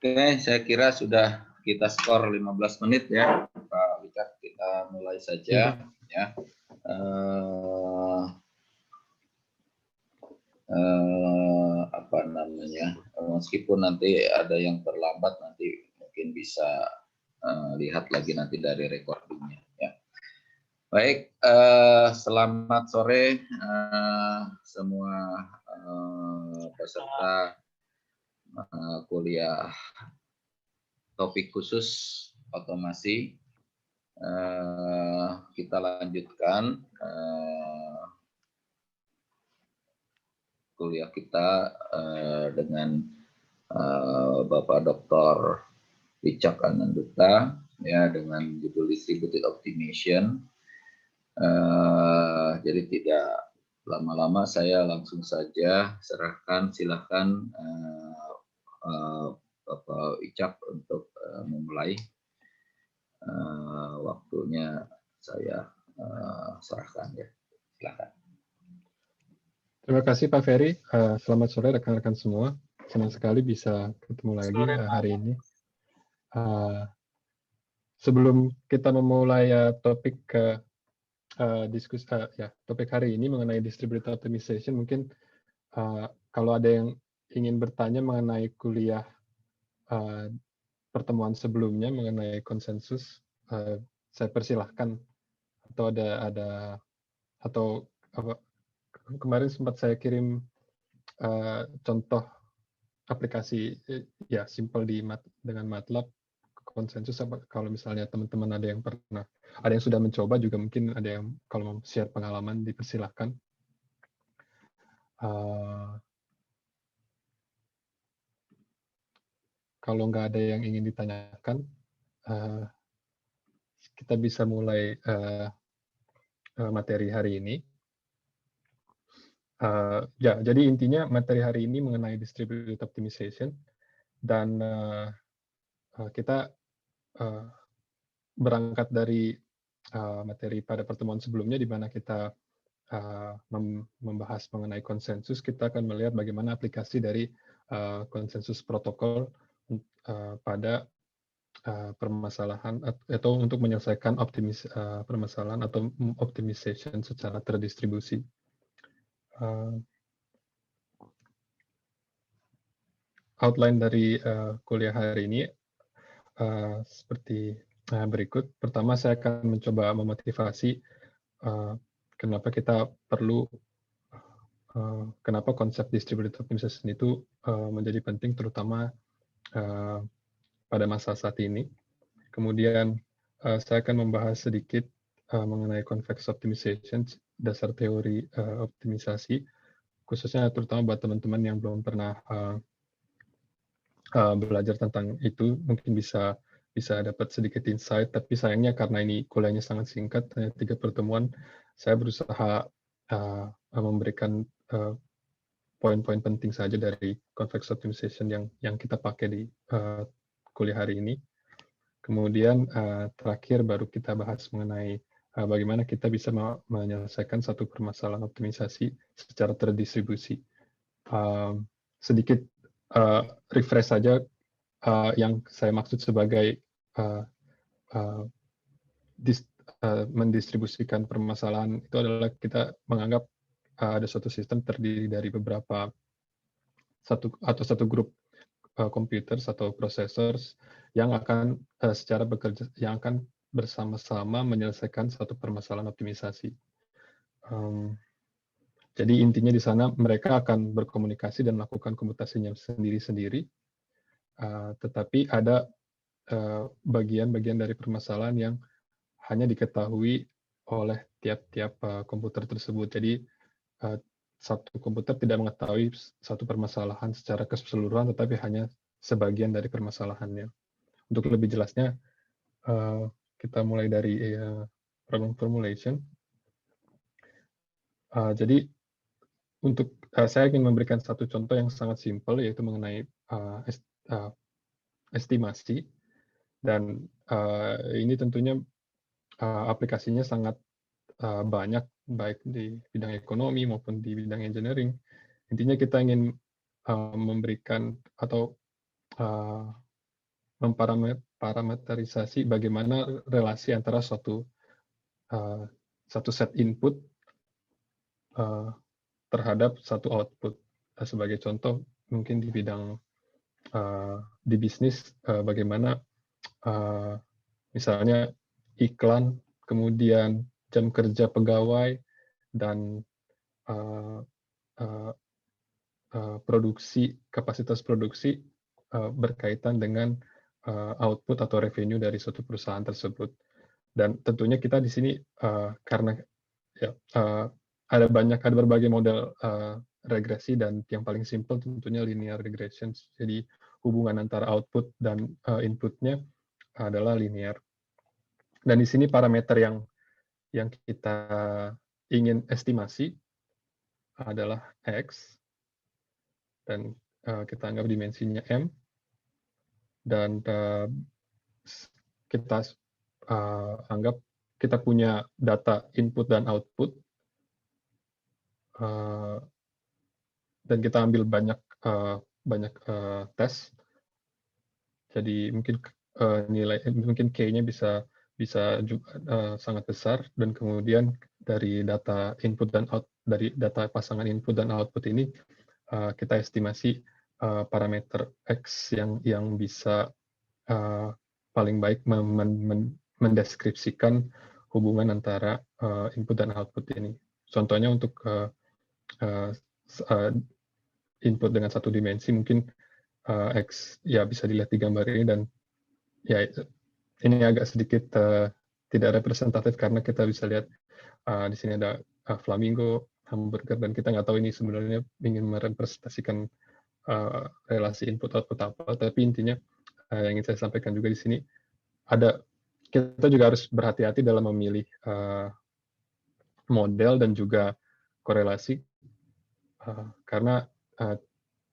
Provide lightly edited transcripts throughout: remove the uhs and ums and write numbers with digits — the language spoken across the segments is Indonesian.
Oke, saya kira sudah kita skor 15 menit ya, Pak Richard. Kita mulai saja ya. Apa namanya? Meskipun nanti ada yang terlambat, nanti mungkin bisa lihat lagi nanti dari recordingnya ya. Baik, selamat sore semua peserta kuliah topik khusus otomasi. Kita lanjutkan kuliah kita dengan Bapak Dr. Wicak Ananduta ya, dengan judul Distributed Optimization. Jadi tidak lama-lama, saya langsung saja serahkan, silahkan Bapak Wicak untuk memulai. Waktunya saya serahkan ya, silakan. Terima kasih Pak Ferry. Selamat sore rekan-rekan semua. Senang sekali bisa ketemu lagi hari ini. Sebelum kita memulai topik diskusi topik hari ini mengenai distributed optimization, mungkin kalau ada yang ingin bertanya mengenai kuliah pertemuan sebelumnya mengenai konsensus, saya persilahkan. Atau atau kemarin sempat saya kirim contoh aplikasi ya simple dengan MATLAB konsensus. Kalau misalnya teman-teman ada yang sudah mencoba, juga mungkin ada yang kalau mau share pengalaman dipersilahkan. Kalau nggak ada yang ingin ditanyakan, kita bisa mulai materi hari ini. Jadi intinya materi hari ini mengenai distributed optimization, dan kita berangkat dari materi pada pertemuan sebelumnya di mana kita membahas mengenai konsensus. Kita akan melihat bagaimana aplikasi dari konsensus protokol pada permasalahan atau untuk menyelesaikan permasalahan atau optimization secara terdistribusi. Outline dari kuliah hari ini seperti berikut. Pertama, saya akan mencoba memotivasi kenapa kita perlu, kenapa konsep distributed optimization itu menjadi penting, terutama pada masa saat ini. Kemudian saya akan membahas sedikit mengenai convex optimization, dasar teori optimisasi, khususnya terutama buat teman-teman yang belum pernah belajar tentang itu, mungkin bisa dapat sedikit insight. Tapi sayangnya karena ini kuliahnya sangat singkat, hanya 3 pertemuan, saya berusaha memberikan poin-poin penting saja dari convex optimization yang kita pakai di kuliah hari ini. Kemudian terakhir baru kita bahas mengenai bagaimana kita bisa menyelesaikan satu permasalahan optimisasi secara terdistribusi. Sedikit refresh saja yang saya maksud sebagai mendistribusikan permasalahan itu adalah kita menganggap ada suatu sistem terdiri dari satu grup komputer atau processors yang akan yang akan bersama-sama menyelesaikan satu permasalahan optimisasi. Jadi intinya di sana mereka akan berkomunikasi dan melakukan komputasinya sendiri-sendiri, tetapi ada bagian-bagian dari permasalahan yang hanya diketahui oleh tiap-tiap komputer tersebut. Jadi satu komputer tidak mengetahui satu permasalahan secara keseluruhan, tetapi hanya sebagian dari permasalahannya. Untuk lebih jelasnya, kita mulai dari problem formulation. Jadi saya ingin memberikan satu contoh yang sangat simpel, yaitu mengenai estimasi. Dan ini tentunya aplikasinya sangat banyak, baik di bidang ekonomi maupun di bidang engineering. Intinya kita ingin memberikan atau memparameterisasi bagaimana relasi antara satu set input terhadap satu output. Sebagai contoh, mungkin di bidang di bisnis, bagaimana misalnya iklan, kemudian jam kerja pegawai, dan kapasitas produksi berkaitan dengan output atau revenue dari suatu perusahaan tersebut. Dan tentunya kita di sini karena ya, ada berbagai model regresi, dan yang paling simple tentunya linear regression. Jadi hubungan antara output dan inputnya adalah linear. Dan di sini parameter yang kita ingin estimasi adalah X, dan kita anggap dimensinya M, dan kita anggap kita punya data input dan output, dan kita ambil banyak tes. Jadi mungkin K-nya bisa sangat besar, dan kemudian dari data input dan dari data pasangan input dan output ini kita estimasi parameter X yang bisa paling baik mendeskripsikan hubungan antara input dan output ini. Contohnya untuk input dengan satu dimensi, mungkin X ya bisa dilihat di gambar ini, dan ya ini agak sedikit tidak representatif karena kita bisa lihat di sini ada flamingo, hamburger, dan kita nggak tahu ini sebenarnya ingin merepresentasikan relasi input output apa, tapi intinya yang ingin saya sampaikan juga di sini kita juga harus berhati-hati dalam memilih model dan juga korelasi, karena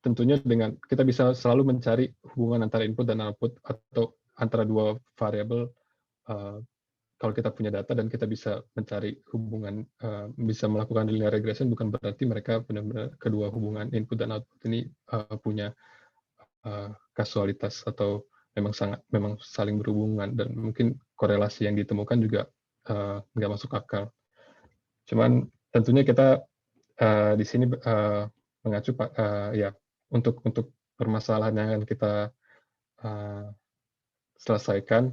tentunya dengan kita bisa selalu mencari hubungan antara input dan output atau antara dua variabel kalau kita punya data dan kita bisa mencari hubungan, bisa melakukan linear regression, bukan berarti mereka benar-benar kedua hubungan input dan output ini punya kasualitas atau memang saling berhubungan, dan mungkin korelasi yang ditemukan juga nggak masuk akal. Cuman tentunya kita di sini mengacu ya untuk permasalahan yang akan kita selesaikan,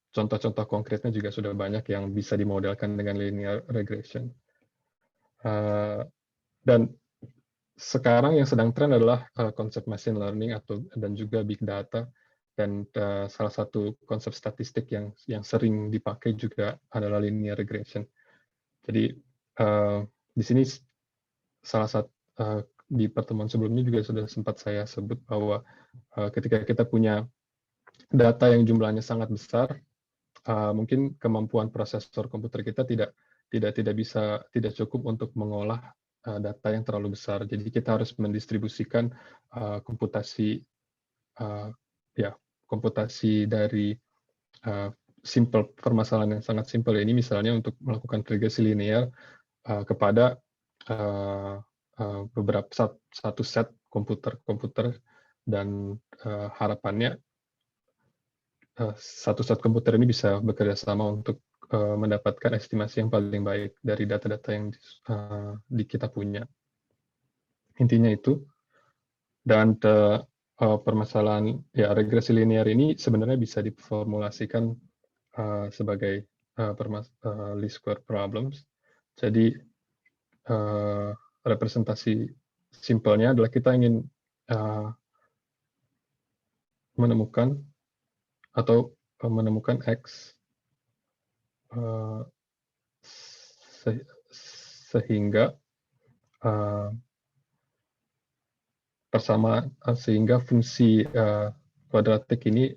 contoh-contoh konkretnya juga sudah banyak yang bisa dimodelkan dengan linear regression. Dan sekarang yang sedang tren adalah konsep machine learning dan juga big data, dan salah satu konsep statistik yang sering dipakai juga adalah linear regression. Jadi di sini salah satu di pertemuan sebelumnya juga sudah sempat saya sebut bahwa ketika kita punya data yang jumlahnya sangat besar, mungkin kemampuan prosesor komputer kita tidak cukup untuk mengolah data yang terlalu besar. Jadi kita harus mendistribusikan komputasi dari permasalahan yang sangat simpel ini, misalnya untuk melakukan regresi linear kepada satu set komputer, dan harapannya satu set komputer ini bisa bekerja sama untuk mendapatkan estimasi yang paling baik dari data-data yang kita punya. Intinya itu. Dan permasalahan regresi linear ini sebenarnya bisa diformulasikan sebagai least square problems. Jadi representasi simpelnya adalah kita ingin menemukan X sehingga sehingga fungsi kuadratik ini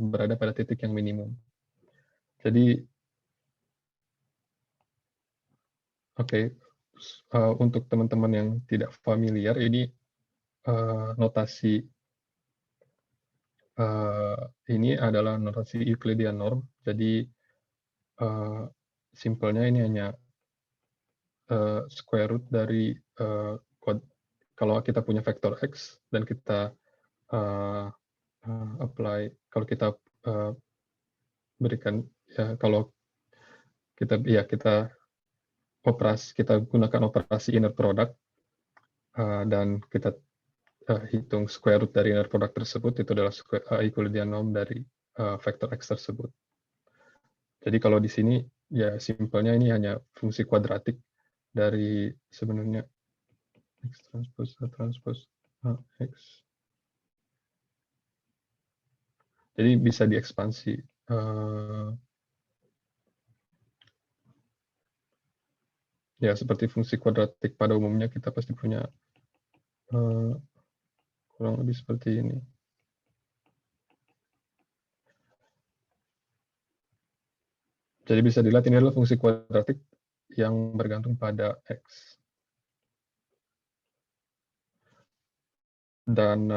berada pada titik yang minimum. Jadi untuk teman-teman yang tidak familiar, ini notasi ini adalah notasi Euclidean norm. Jadi simpelnya ini hanya square root dari kalau kita punya vektor X dan kita apply, kalau kita berikan, ya kalau kita gunakan operasi inner product, dan kita hitung square root dari inner product tersebut, itu adalah Euclidean norm dari vektor X tersebut. Jadi kalau di sini ya simpelnya ini hanya fungsi kuadratik dari sebenarnya X transpose A transpose X. Jadi bisa diekspansi. Ya seperti fungsi kuadratik pada umumnya kita pasti punya kurang lebih seperti ini. Jadi bisa dilihat ini adalah fungsi kuadratik yang bergantung pada X. Dan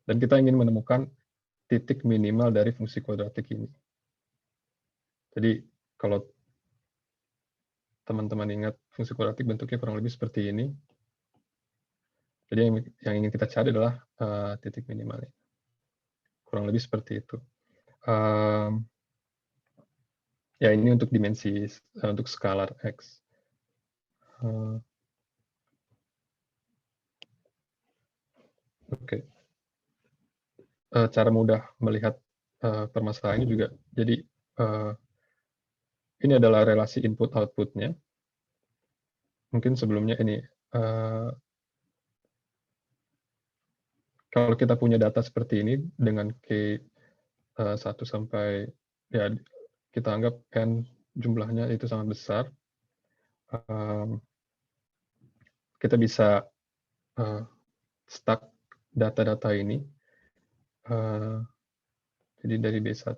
kita ingin menemukan titik minimal dari fungsi kuadratik ini. Jadi kalau teman-teman ingat fungsi kuadratik bentuknya kurang lebih seperti ini. Jadi yang ingin kita cari adalah titik minimalnya. Kurang lebih seperti itu. Ya ini untuk dimensi, untuk skalar X. Oke. Cara mudah melihat permasalahan ini juga. Jadi ini adalah relasi input-outputnya. Mungkin sebelumnya ini, kalau kita punya data seperti ini dengan K 1 sampai, ya kita anggap N jumlahnya itu sangat besar, kita bisa stack data-data ini. Jadi dari B1,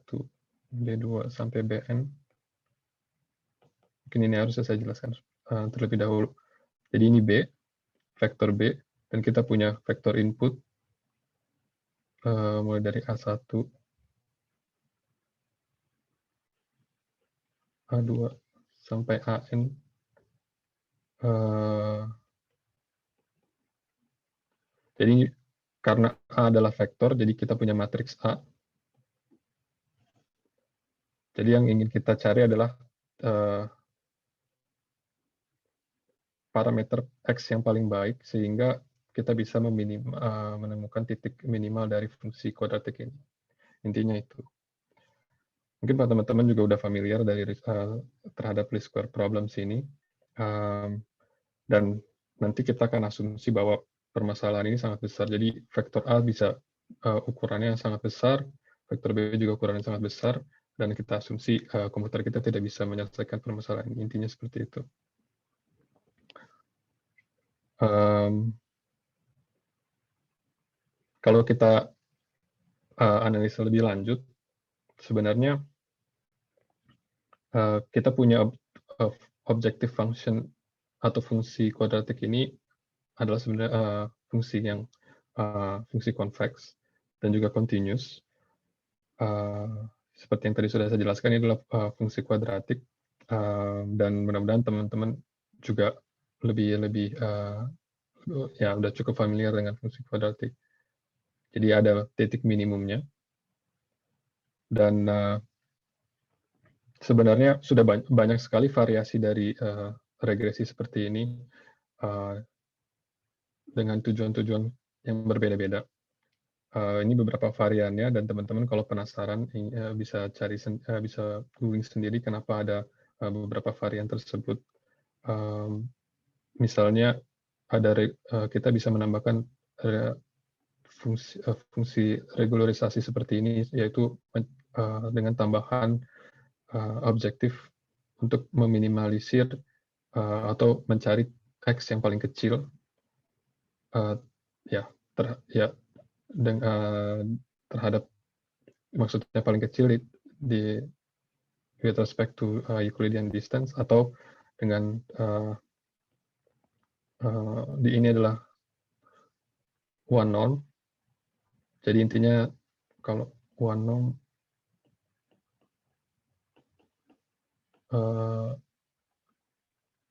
B2, sampai Bn. Mungkin ini harus saya jelaskan terlebih dahulu. Jadi ini B, vektor B, dan kita punya vektor input mulai dari A1, A2, sampai AN. Jadi karena A adalah vektor, jadi kita punya matriks A. Jadi yang ingin kita cari adalah parameter X yang paling baik, sehingga kita bisa menemukan titik minimal dari fungsi kuadratik ini. Intinya itu. Mungkin Pak teman-teman juga udah familiar terhadap least square problems ini. Dan nanti kita akan asumsi bahwa permasalahan ini sangat besar. Jadi vektor A bisa ukurannya yang sangat besar, vektor B juga ukurannya sangat besar, dan kita asumsi komputer kita tidak bisa menyelesaikan permasalahan ini. Intinya seperti itu. Kalau kita analisa lebih lanjut, sebenarnya kita punya objective function atau fungsi kuadratik ini adalah sebenarnya fungsi convex dan juga continuous. Seperti yang tadi sudah saya jelaskan, ini adalah fungsi kuadratik, dan mudah-mudahan teman-teman juga lebih ya udah cukup familiar dengan fungsi kuadratik. Jadi ada titik minimumnya, dan sebenarnya sudah banyak sekali variasi dari regresi seperti ini dengan tujuan-tujuan yang berbeda-beda. Ini beberapa variannya, dan teman-teman kalau penasaran bisa bisa googling sendiri kenapa ada beberapa varian tersebut. Misalnya kita bisa menambahkan fungsi regularisasi seperti ini, yaitu dengan tambahan objektif untuk meminimalisir atau mencari X yang paling kecil, terhadap maksudnya paling kecil with respect to Euclidean distance, atau dengan di ini adalah one norm. Jadi intinya kalau one norm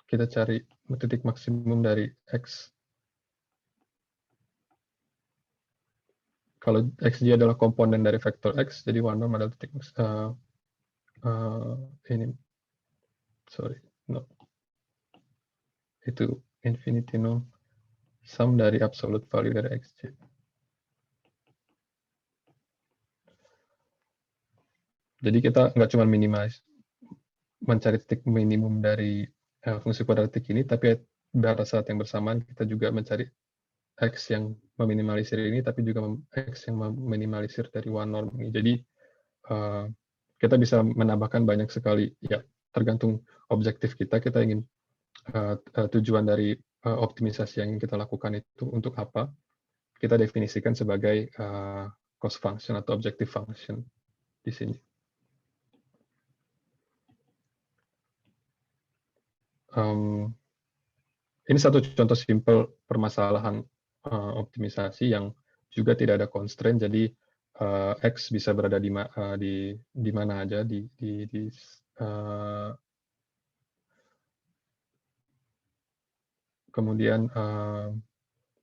kita cari titik maksimum dari X kalau xj adalah komponen dari vektor x, jadi one norm adalah titik ini, sorry, no, itu infinity norm, sum dari absolute value dari xj. Jadi kita nggak cuma minimalis mencari titik minimum dari fungsi kuadratik ini, tapi pada saat yang bersamaan kita juga mencari x yang meminimalisir ini, tapi juga x yang meminimalisir dari one norm ini. Jadi kita bisa menambahkan banyak sekali, ya tergantung objektif kita ingin tujuan dari optimisasi yang ingin kita lakukan itu untuk apa, kita definisikan sebagai cost function atau objective function di sini. Ini satu contoh simpel permasalahan optimisasi yang juga tidak ada constraint, jadi x bisa berada di mana aja kemudian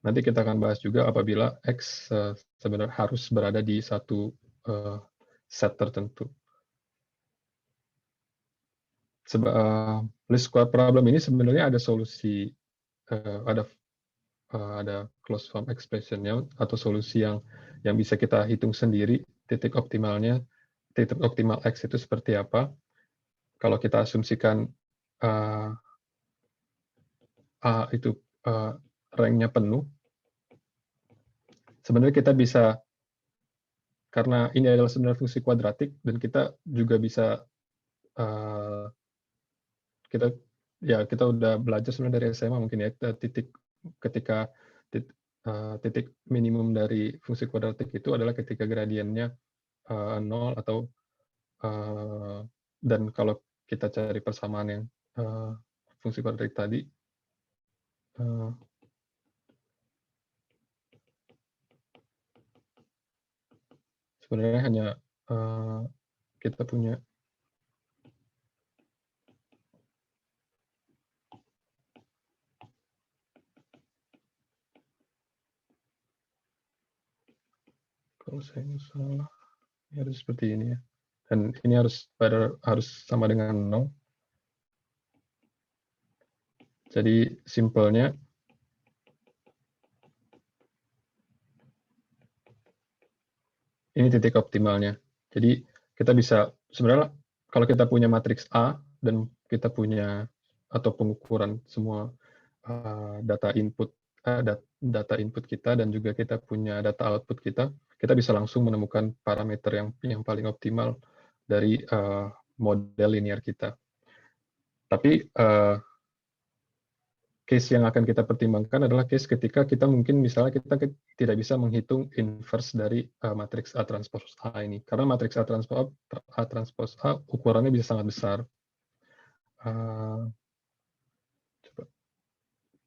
nanti kita akan bahas juga apabila x sebenarnya harus berada di satu set tertentu. Least square problem ini sebenarnya ada solusi, ada closed form expression-nya atau solusi yang bisa kita hitung sendiri titik optimalnya, titik optimal x itu seperti apa. Kalau kita asumsikan A itu rank-nya penuh, sebenarnya kita bisa, karena ini adalah sebenarnya fungsi kuadratik, dan kita juga bisa kita udah belajar sebenarnya dari SMA mungkin ya, ketika titik minimum dari fungsi kuadratik itu adalah ketika gradiennya 0 atau dan kalau kita cari persamaan yang fungsi kuadratik tadi, sebenarnya hanya kita punya kalau saya nggak salah, ini harus seperti ini ya. Dan ini harus sama dengan 0. Jadi simpelnya ini titik optimalnya. Jadi kita bisa sebenarnya kalau kita punya matriks A dan kita punya atau pengukuran semua data input kita dan juga kita punya data output kita bisa langsung menemukan parameter yang paling optimal dari model linear kita. Tapi case yang akan kita pertimbangkan adalah case ketika kita mungkin misalnya kita tidak bisa menghitung inverse dari matriks A transpose A ini, karena matriks A transpose A ukurannya bisa sangat besar. Coba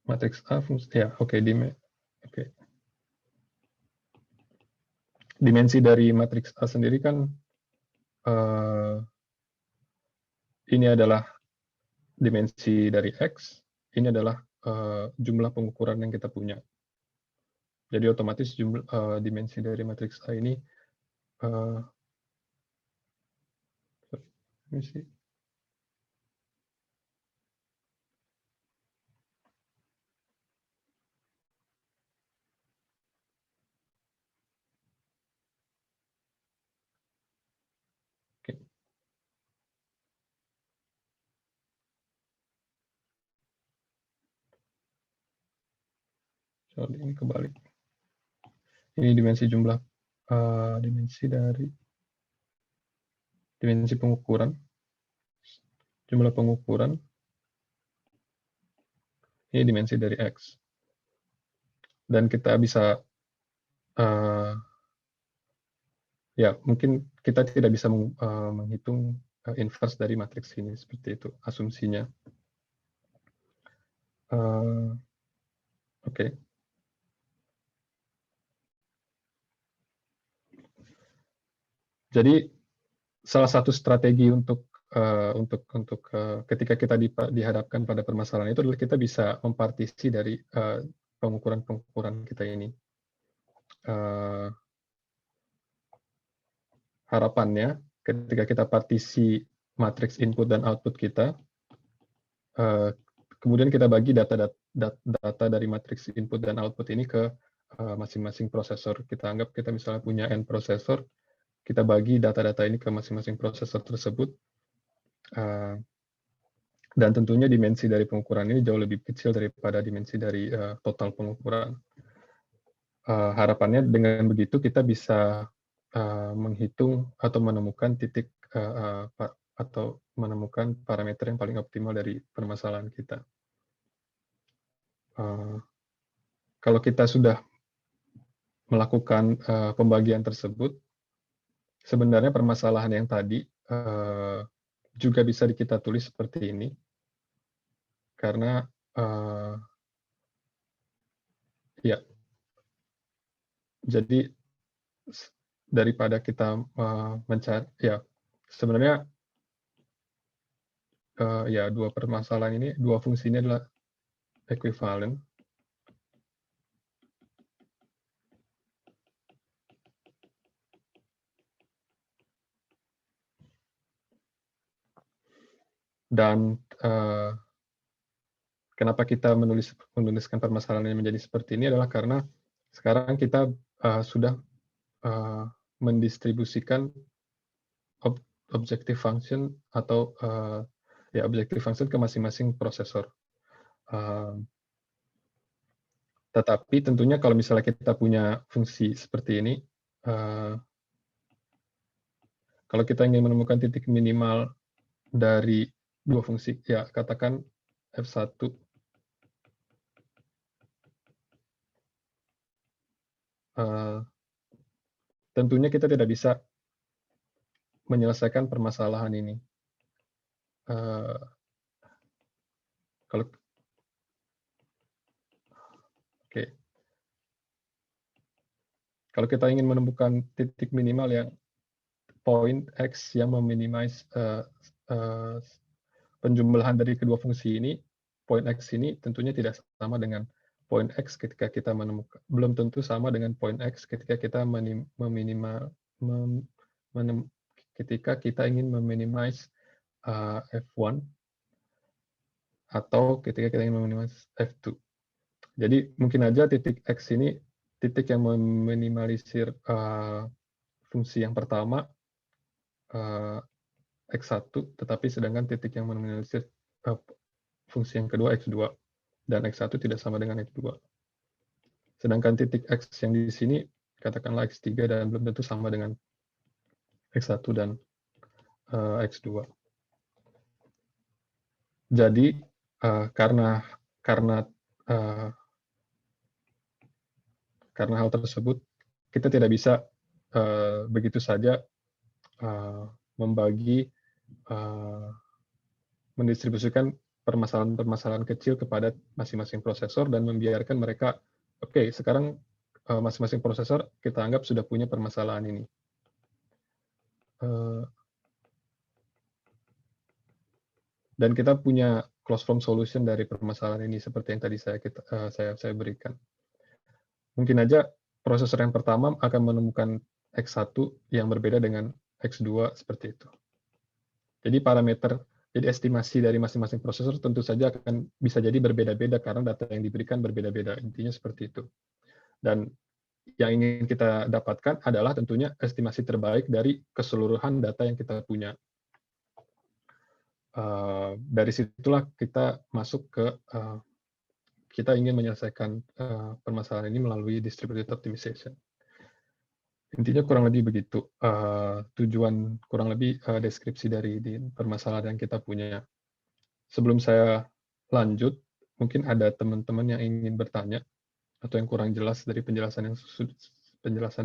matriks A fungsi ya, oke. Dimensi dari matriks A sendiri kan ini adalah dimensi dari X, ini adalah jumlah pengukuran yang kita punya. Jadi otomatis dimensi dari matriks A ini ini kebalik. Ini dimensi jumlah dimensi pengukuran, jumlah pengukuran. Ini dimensi dari X. Dan kita bisa ya mungkin kita tidak bisa menghitung inverse dari matriks ini, seperti itu asumsinya. Oke. Jadi salah satu strategi untuk ketika kita dihadapkan pada permasalahan itu adalah kita bisa mempartisi dari pengukuran kita ini. harapannya ketika kita partisi matriks input dan output kita, kemudian kita bagi data dari matriks input dan output ini ke masing-masing prosesor. Kita anggap kita misalnya punya N prosesor, kita bagi data-data ini ke masing-masing prosesor tersebut, dan tentunya dimensi dari pengukuran ini jauh lebih kecil daripada dimensi dari total pengukuran. Harapannya dengan begitu kita bisa menghitung atau menemukan titik atau menemukan parameter yang paling optimal dari permasalahan kita. Kalau kita sudah melakukan pembagian tersebut, sebenarnya permasalahan yang tadi juga bisa kita tulis seperti ini, karena ya, jadi daripada kita mencari, ya sebenarnya ya dua permasalahan ini, dua fungsi ini adalah ekuivalen. Dan kenapa kita menuliskan permasalahan yang menjadi seperti ini adalah karena sekarang kita sudah mendistribusikan objective function atau ya objective function ke masing-masing prosesor. Tetapi tentunya kalau misalnya kita punya fungsi seperti ini, kalau kita ingin menemukan titik minimal dari dua fungsi, ya katakan F1, tentunya kita tidak bisa menyelesaikan permasalahan ini. Kalau kita ingin menemukan titik minimal yang point X yang meminimize penjumlahan dari kedua fungsi ini, point X ini tentunya tidak sama dengan point X ketika kita menemukan, belum tentu sama dengan point X ketika kita ketika kita ingin meminimize F1 atau ketika kita ingin meminimize F2. Jadi mungkin aja titik X ini titik yang meminimalisir fungsi yang pertama X1, tetapi sedangkan titik yang meminimalisir fungsi yang kedua X2, dan X1 tidak sama dengan X2. Sedangkan titik X yang di sini katakanlah X3 dan belum tentu sama dengan X1 dan X2. Jadi karena hal tersebut, kita tidak bisa begitu saja mendistribusikan permasalahan-permasalahan kecil kepada masing-masing prosesor dan membiarkan mereka, oke, sekarang masing-masing prosesor kita anggap sudah punya permasalahan ini. Dan kita punya closed form solution dari permasalahan ini seperti yang tadi saya berikan. Mungkin aja prosesor yang pertama akan menemukan X1 yang berbeda dengan X2 seperti itu. Jadi jadi estimasi dari masing-masing prosesor tentu saja akan bisa jadi berbeda-beda karena data yang diberikan berbeda-beda. Intinya seperti itu. Dan yang ingin kita dapatkan adalah tentunya estimasi terbaik dari keseluruhan data yang kita punya. Dari situlah kita masuk ke kita ingin menyelesaikan permasalahan ini melalui distributed optimization. Intinya kurang lebih begitu. Tujuan kurang lebih deskripsi dari permasalahan yang kita punya. Sebelum saya lanjut, mungkin ada teman-teman yang ingin bertanya atau yang kurang jelas dari penjelasan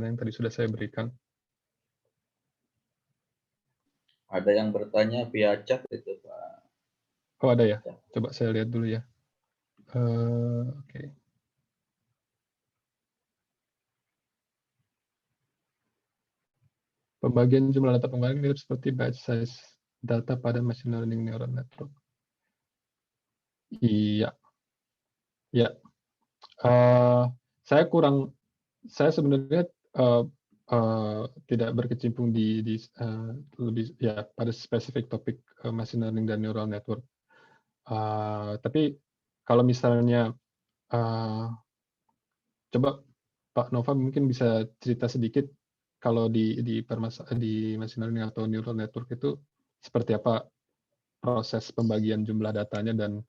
yang tadi sudah saya berikan. Ada yang bertanya via chat itu, Pak. Oh, ada ya? Coba saya lihat dulu ya. Oke. Pembagian jumlah data pengembalian mirip seperti batch size data pada machine learning neural network. Iya. Ya. Saya sebenarnya tidak berkecimpung di lebih ya pada spesifik topik machine learning dan neural network. Tapi kalau misalnya coba Pak Nova mungkin bisa cerita sedikit kalau di machine learning atau neural network itu seperti apa proses pembagian jumlah datanya dan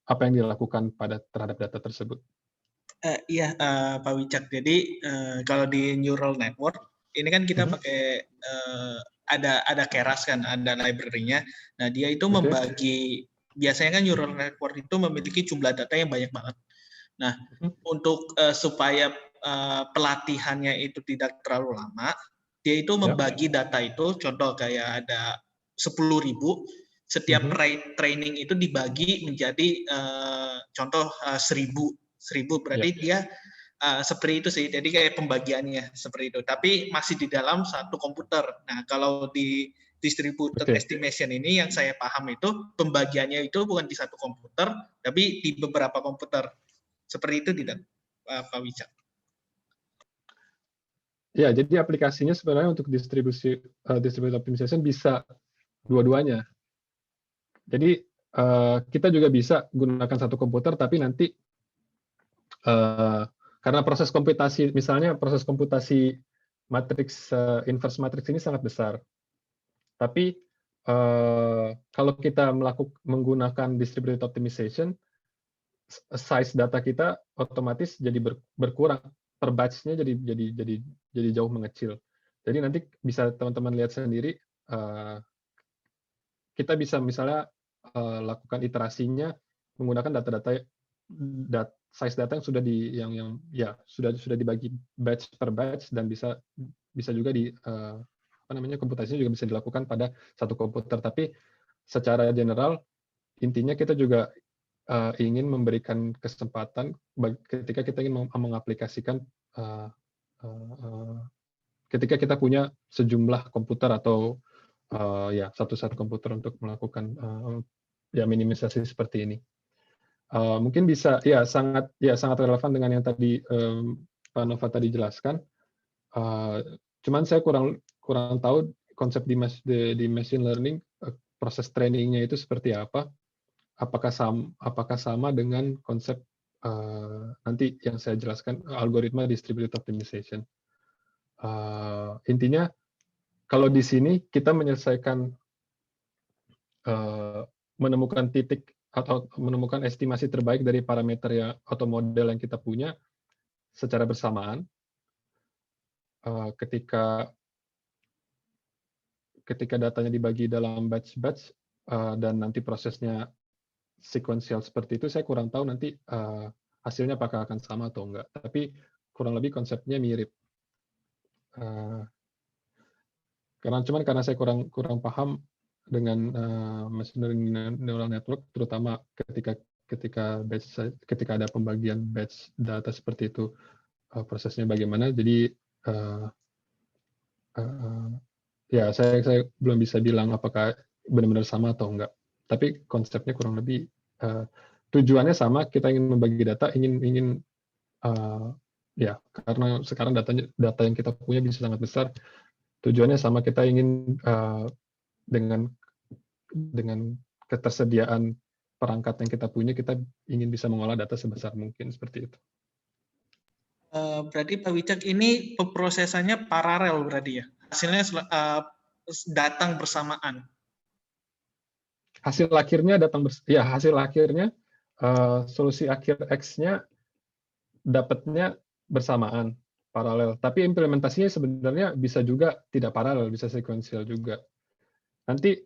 apa yang dilakukan terhadap data tersebut. Iya, Pak Wicak. Jadi kalau di neural network ini kan kita pakai ada Keras kan, ada library-nya. Nah, dia itu membagi, biasanya kan neural network itu memiliki jumlah data yang banyak banget. Nah, untuk supaya pelatihannya itu tidak terlalu lama, dia itu membagi data itu, contoh kayak ada 10.000, setiap training itu dibagi menjadi contoh 1.000 berarti dia seperti itu sih. Jadi kayak pembagiannya seperti itu. Tapi masih di dalam satu komputer. Nah, kalau di distributed estimation ini yang saya paham itu pembagiannya itu bukan di satu komputer, tapi di beberapa komputer. Seperti itu tidak, Pak Wicak? Ya, jadi aplikasinya sebenarnya untuk distributed optimization bisa dua-duanya. Jadi kita juga bisa gunakan satu komputer, tapi nanti karena proses komputasi, misalnya proses komputasi matriks inverse matrix ini sangat besar. Tapi kalau kita menggunakan distributed optimization, size data kita otomatis jadi berkurang, per batch-nya jadi jauh mengecil. Jadi nanti bisa teman-teman lihat sendiri, kita bisa misalnya lakukan iterasinya menggunakan size data yang sudah sudah dibagi batch per batch, dan bisa juga komputasinya juga bisa dilakukan pada satu komputer. Tapi secara general intinya kita juga ingin memberikan kesempatan ketika kita ingin mengaplikasikan ketika kita punya sejumlah komputer atau satu komputer untuk melakukan minimisasi seperti ini. Mungkin bisa sangat relevan dengan yang tadi Pak Nova tadi jelaskan. Cuman saya kurang tahu konsep di machine learning, proses trainingnya itu seperti apa. Apakah sama dengan konsep nanti yang saya jelaskan, algoritma distributed optimization. Intinya kalau di sini kita menyelesaikan menemukan titik atau menemukan estimasi terbaik dari parameter atau model yang kita punya secara bersamaan. Ketika datanya dibagi dalam batch-batch dan nanti prosesnya sequential seperti itu, saya kurang tahu nanti hasilnya apakah akan sama atau enggak. Tapi kurang lebih konsepnya mirip. Karena saya kurang paham dengan machine learning neural network, terutama ketika ada pembagian batch data seperti itu, prosesnya bagaimana. Jadi saya belum bisa bilang apakah benar-benar sama atau enggak. Tapi konsepnya kurang lebih tujuannya sama. Kita ingin membagi data, ingin karena sekarang data yang kita punya bisa sangat besar. Tujuannya sama, kita ingin dengan ketersediaan perangkat yang kita punya, kita ingin bisa mengolah data sebesar mungkin, seperti itu. Berarti Pak Wicak ini pemrosesannya paralel berarti ya? Hasilnya datang bersamaan. Hasil akhirnya solusi akhir X-nya dapatnya bersamaan, paralel. Tapi implementasinya sebenarnya bisa juga tidak paralel, bisa sekuensial juga. Nanti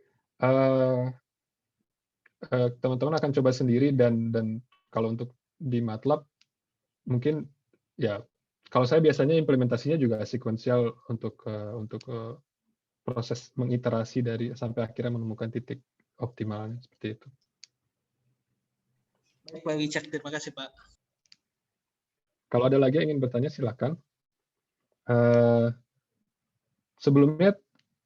teman-teman akan coba sendiri, dan kalau untuk di MATLAB mungkin kalau saya biasanya implementasinya juga sekuensial untuk proses mengiterasi sampai akhirnya menemukan titik optimalnya, seperti itu. Baik, Pak Wicak, terima kasih Pak. Kalau ada lagi yang ingin bertanya, silakan. Sebelumnya,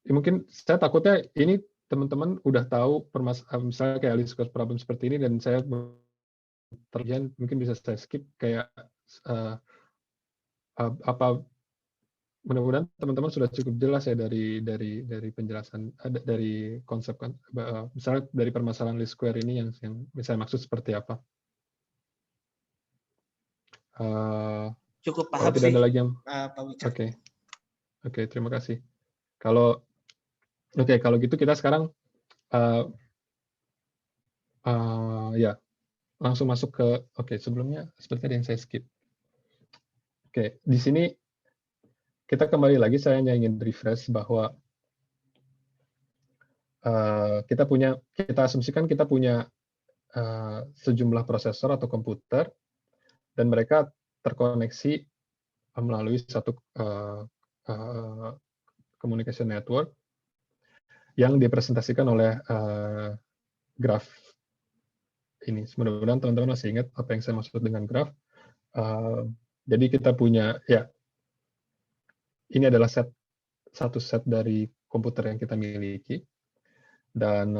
mungkin saya takutnya ini teman-teman udah tahu misalnya kayak least squares problem seperti ini, dan saya mungkin bisa saya skip kayak apa mudah-mudahan teman-teman sudah cukup jelas ya dari penjelasan dari konsep kan, misalnya dari permasalahan least square ini yang saya maksud seperti apa. Cukup Kalau paham tidak sih, ada lagi yang Pak Wicak. Oke, terima kasih. Kalau gitu kita sekarang ya langsung masuk ke sebelumnya seperti ada yang saya skip. Oke, di sini kita kembali lagi, saya hanya ingin refresh bahwa kita asumsikan kita punya sejumlah prosesor atau komputer dan mereka terkoneksi melalui satu communication network yang dipresentasikan oleh graf ini. Mudah-mudahan teman-teman masih ingat apa yang saya maksud dengan graf. Jadi kita punya, ya, ini adalah satu set dari komputer yang kita miliki, dan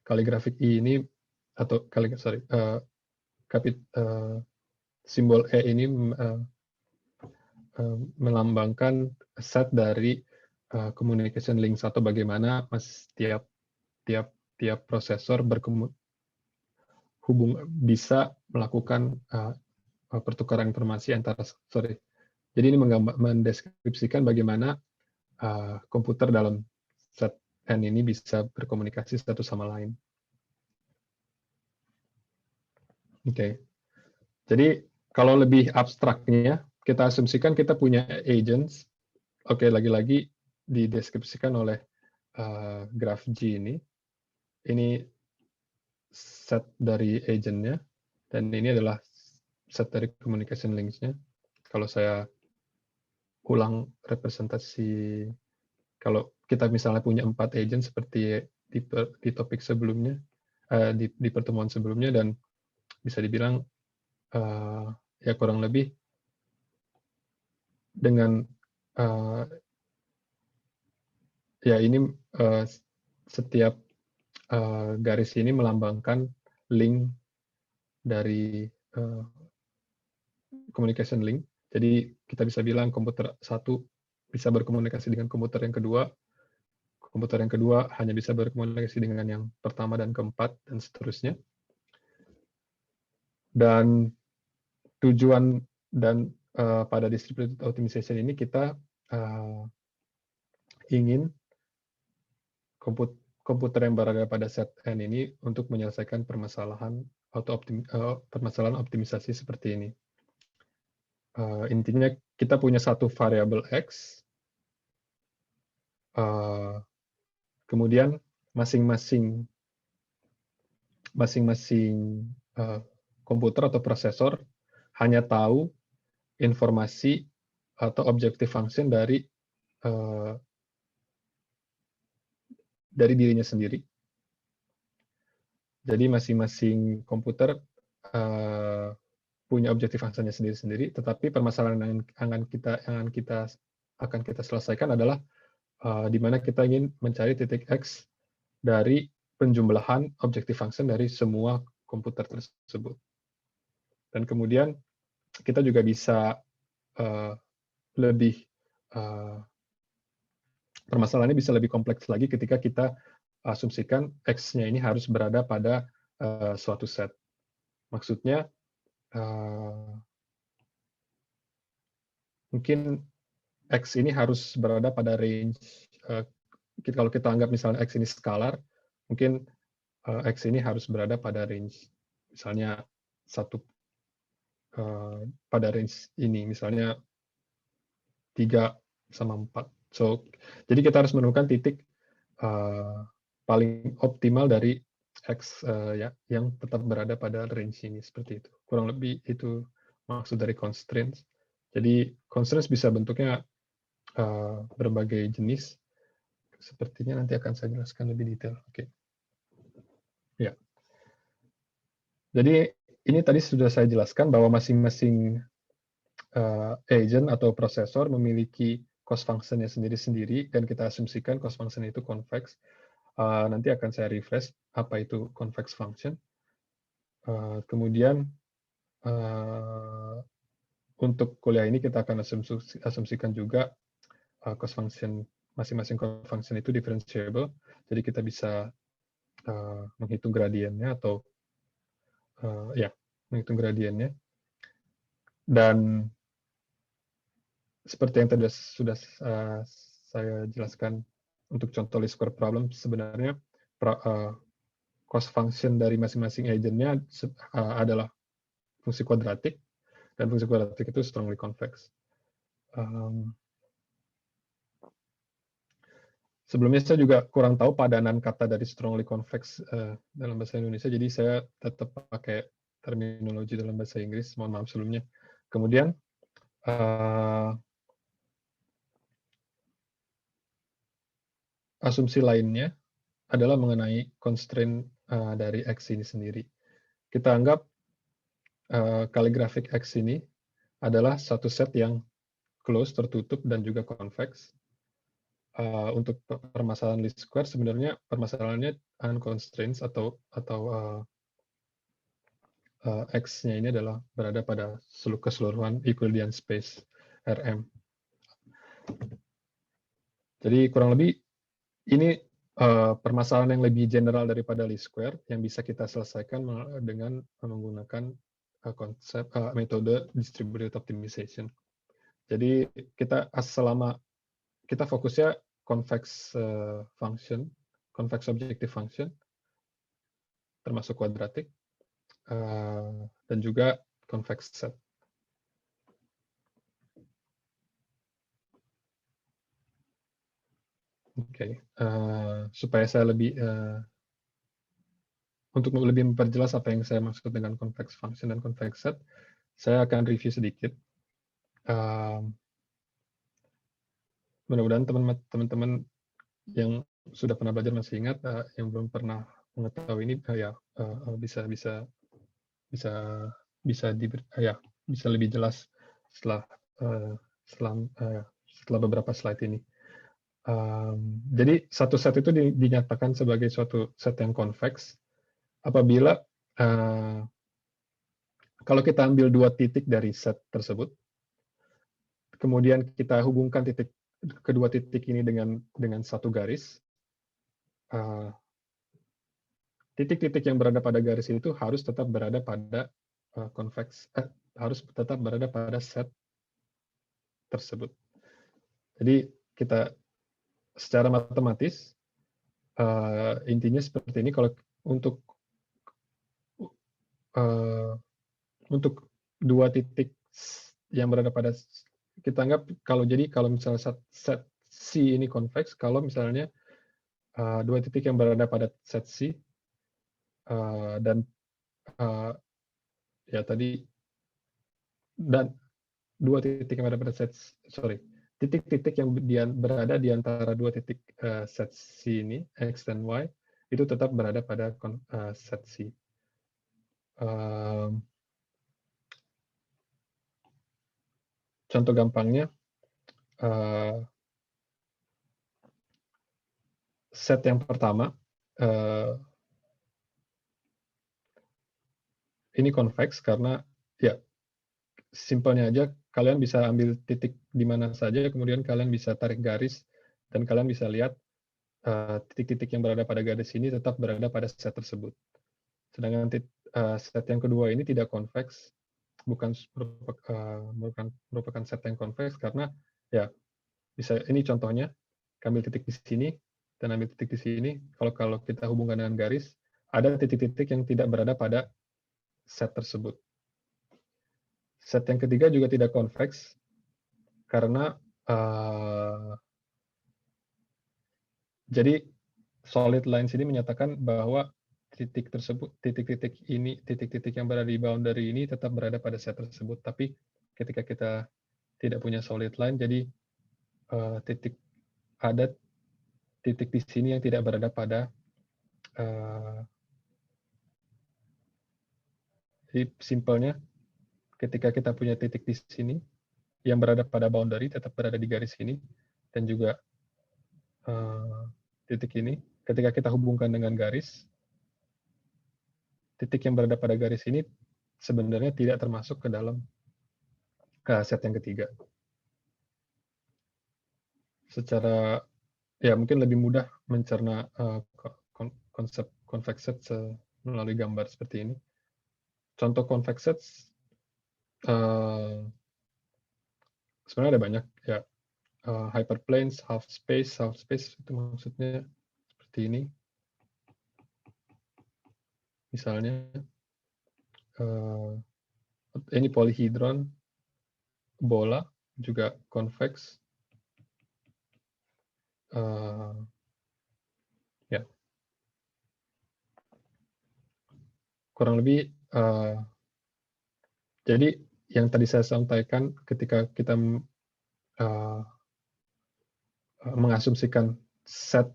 kaligrafik I ini atau simbol E ini melambangkan set dari communication links atau bagaimana tiap prosesor bisa melakukan pertukaran informasi antara Jadi ini mendeskripsikan bagaimana komputer dalam set N ini bisa berkomunikasi satu sama lain. Oke. Jadi kalau lebih abstraknya, kita asumsikan kita punya agents. Oke, lagi-lagi dideskripsikan oleh graf G ini. Ini set dari agentnya, dan ini adalah set dari communication links-nya. Kalau saya ulang representasi, kalau kita misalnya punya 4 agent seperti di topik sebelumnya, di pertemuan sebelumnya, dan bisa dibilang ya kurang lebih dengan ya ini setiap garis ini melambangkan link dari communication link. Jadi kita bisa bilang komputer satu bisa berkomunikasi dengan komputer yang kedua hanya bisa berkomunikasi dengan yang pertama dan keempat, dan seterusnya. Dan tujuan dan pada distributed optimization ini kita ingin komputer yang berada pada set N ini untuk menyelesaikan permasalahan permasalahan optimisasi seperti ini. Intinya kita punya satu variabel X, kemudian masing-masing komputer atau prosesor hanya tahu informasi atau objective function dari dirinya sendiri. Jadi masing-masing komputer punya objective function-nya sendiri-sendiri, tetapi permasalahan yang akan kita selesaikan adalah di mana kita ingin mencari titik X dari penjumlahan objective function dari semua komputer tersebut. Dan kemudian kita juga bisa permasalahannya bisa lebih kompleks lagi ketika kita asumsikan X-nya ini harus berada pada suatu set. Maksudnya mungkin X ini harus berada pada range, kalau kita anggap misalnya X ini skalar, mungkin X ini harus berada pada range, misalnya pada range ini, misalnya 3 sama 4. Jadi kita harus menemukan titik paling optimal dari X yang tetap berada pada range ini, seperti itu. Kurang lebih itu maksud dari constraints. Jadi constraints bisa bentuknya berbagai jenis. Sepertinya nanti akan saya jelaskan lebih detail. Oke. Ya. Jadi ini tadi sudah saya jelaskan bahwa masing-masing agent atau prosesor memiliki cost function-nya sendiri-sendiri, dan kita asumsikan cost function itu convex. Nanti akan saya refresh apa itu convex function. Kemudian untuk kuliah ini kita akan asumsikan juga cost function, masing-masing cost function itu differentiable, jadi kita bisa menghitung gradiennya atau menghitung gradiennya. Dan seperti yang tadi sudah saya jelaskan untuk contoh least square problem, sebenarnya cost function dari masing-masing agentnya adalah fungsi kuadratik, dan fungsi kuadratik itu strongly convex. Sebelumnya saya juga kurang tahu padanan kata dari strongly convex dalam bahasa Indonesia, jadi saya tetap pakai terminologi dalam bahasa Inggris, mohon maaf sebelumnya. Kemudian asumsi lainnya adalah mengenai constraint dari X ini sendiri. Kita anggap kaligrafik X ini adalah satu set yang close, tertutup, dan juga convex. Untuk permasalahan least square sebenarnya permasalahannya unconstrained atau X-nya ini adalah berada pada keseluruhan Euclidean space Rm. Jadi kurang lebih ini permasalahan yang lebih general daripada least square yang bisa kita selesaikan dengan menggunakan konsep metode distributed optimization. Jadi kita fokusnya convex function, convex objective function, termasuk kuadratik, dan juga convex set. Oke, supaya saya untuk lebih memperjelas apa yang saya maksud dengan convex function dan convex set, saya akan review sedikit. Mudah-mudahan teman-teman yang sudah pernah belajar masih ingat, yang belum pernah mengetahui ini bisa lebih jelas setelah beberapa slide ini. Jadi satu set itu dinyatakan sebagai suatu set yang convex apabila kalau kita ambil dua titik dari set tersebut, kemudian kita hubungkan kedua titik ini dengan satu garis, titik-titik yang berada pada garis itu harus tetap berada pada harus tetap berada pada set tersebut. Jadi kita secara matematis intinya seperti ini. Kalau untuk dua titik yang berada pada, kita anggap kalau misalnya set C ini convex, kalau misalnya dua titik yang berada pada set C dan dua titik yang berada pada titik-titik yang berada di antara dua titik set C ini, X dan Y, itu tetap berada pada set C. Contoh gampangnya, set yang pertama, ini convex karena ya simpelnya aja, kalian bisa ambil titik di mana saja, kemudian kalian bisa tarik garis, dan kalian bisa lihat titik-titik yang berada pada garis ini tetap berada pada set tersebut. Sedangkan set yang kedua ini tidak convex, merupakan set yang convex karena ya ini contohnya, ambil titik di sini dan ambil titik di sini. Kalau kita hubungkan dengan garis, ada titik-titik yang tidak berada pada set tersebut. Set yang ketiga juga tidak convex karena jadi solid lines ini menyatakan bahwa titik-titik yang berada di boundary ini tetap berada pada set tersebut. Tapi ketika kita tidak punya solid line, jadi ada titik di sini yang tidak berada pada jadi simpelnya, ketika kita punya titik di sini yang berada pada boundary tetap berada di garis ini, dan juga titik ini, ketika kita hubungkan dengan garis, titik yang berada pada garis ini sebenarnya tidak termasuk ke dalam set yang ketiga. Secara ya mungkin lebih mudah mencerna konsep convex set melalui gambar seperti ini. Contoh convex set sebenarnya ada banyak ya. Hyperplanes, half space itu maksudnya seperti ini. Misalnya ini polyhedron, bola juga convex. Ya, kurang lebih. Jadi yang tadi saya sampaikan ketika kita mengasumsikan set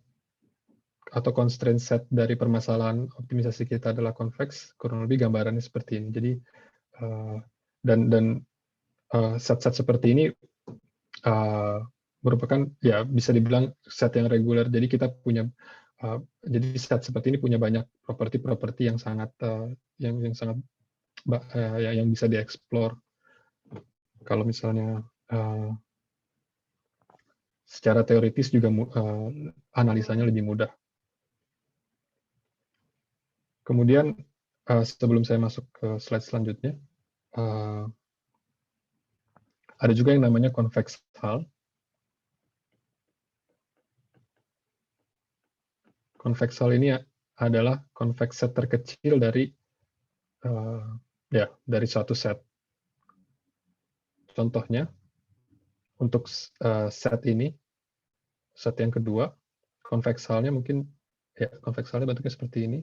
atau constraint set dari permasalahan optimisasi kita adalah convex, kurang lebih gambarannya seperti ini. Jadi dan set-set seperti ini merupakan ya bisa dibilang set yang reguler. Jadi kita punya jadi set seperti ini punya banyak properti-properti yang sangat yang sangat yang bisa dieksplor. Kalau misalnya secara teoritis juga analisanya lebih mudah. Kemudian sebelum saya masuk ke slide selanjutnya, ada juga yang namanya convex hull. Convex hull ini adalah convex set terkecil dari dari suatu set. Contohnya untuk set ini, set yang kedua, convex hull-nya mungkin ya convex hull-nya bentuknya seperti ini.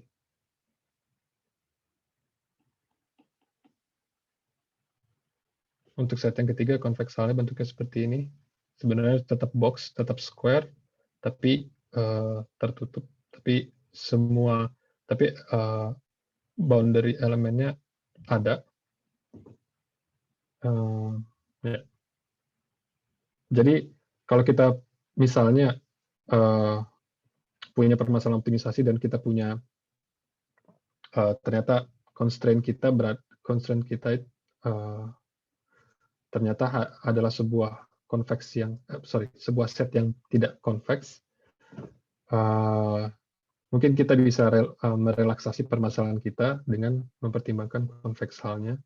Untuk set yang ketiga, convex hull-nya bentuknya seperti ini. Sebenarnya tetap box, tetap square, tapi tertutup. Tapi boundary elemennya ada. Ya. Jadi kalau kita misalnya punya permasalahan optimisasi dan kita punya ternyata constraint kita ternyata adalah sebuah sebuah set yang tidak convex. Mungkin kita bisa merelaksasi permasalahan kita dengan mempertimbangkan convex hull-nya.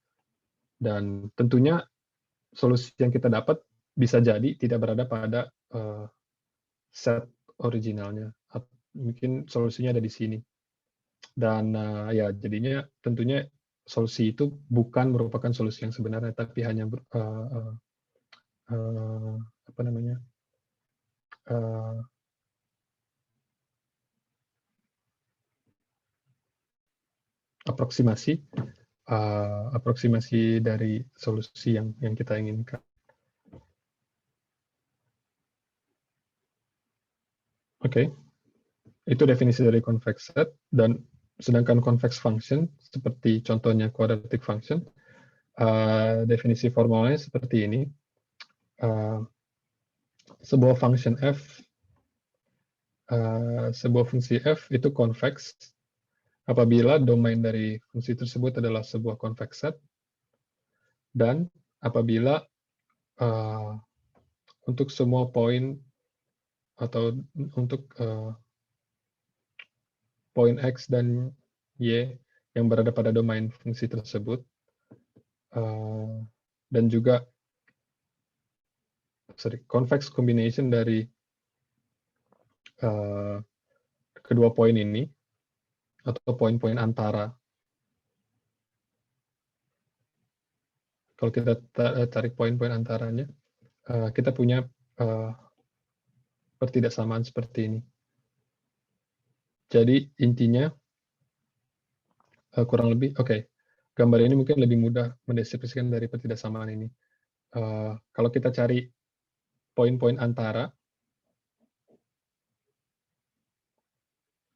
Dan tentunya solusi yang kita dapat bisa jadi tidak berada pada set originalnya. Mungkin solusinya ada di sini. Dan ya jadinya tentunya solusi itu bukan merupakan solusi yang sebenarnya, tapi hanya aproksimasi dari solusi yang kita inginkan. Oke, itu definisi dari convex set. Dan sedangkan convex function seperti contohnya quadratic function, definisi formalnya seperti ini. Sebuah function f, sebuah fungsi f itu convex apabila domain dari fungsi tersebut adalah sebuah convex set, dan apabila untuk semua poin atau untuk poin X dan Y yang berada pada domain fungsi tersebut, dan juga convex combination dari kedua poin ini atau poin-poin antara. Kalau kita tarik poin-poin antaranya, kita punya pertidaksamaan seperti ini. Jadi intinya kurang lebih, gambar ini mungkin lebih mudah mendeskripsikan dari pertidaksamaan ini. Kalau kita cari poin-poin antara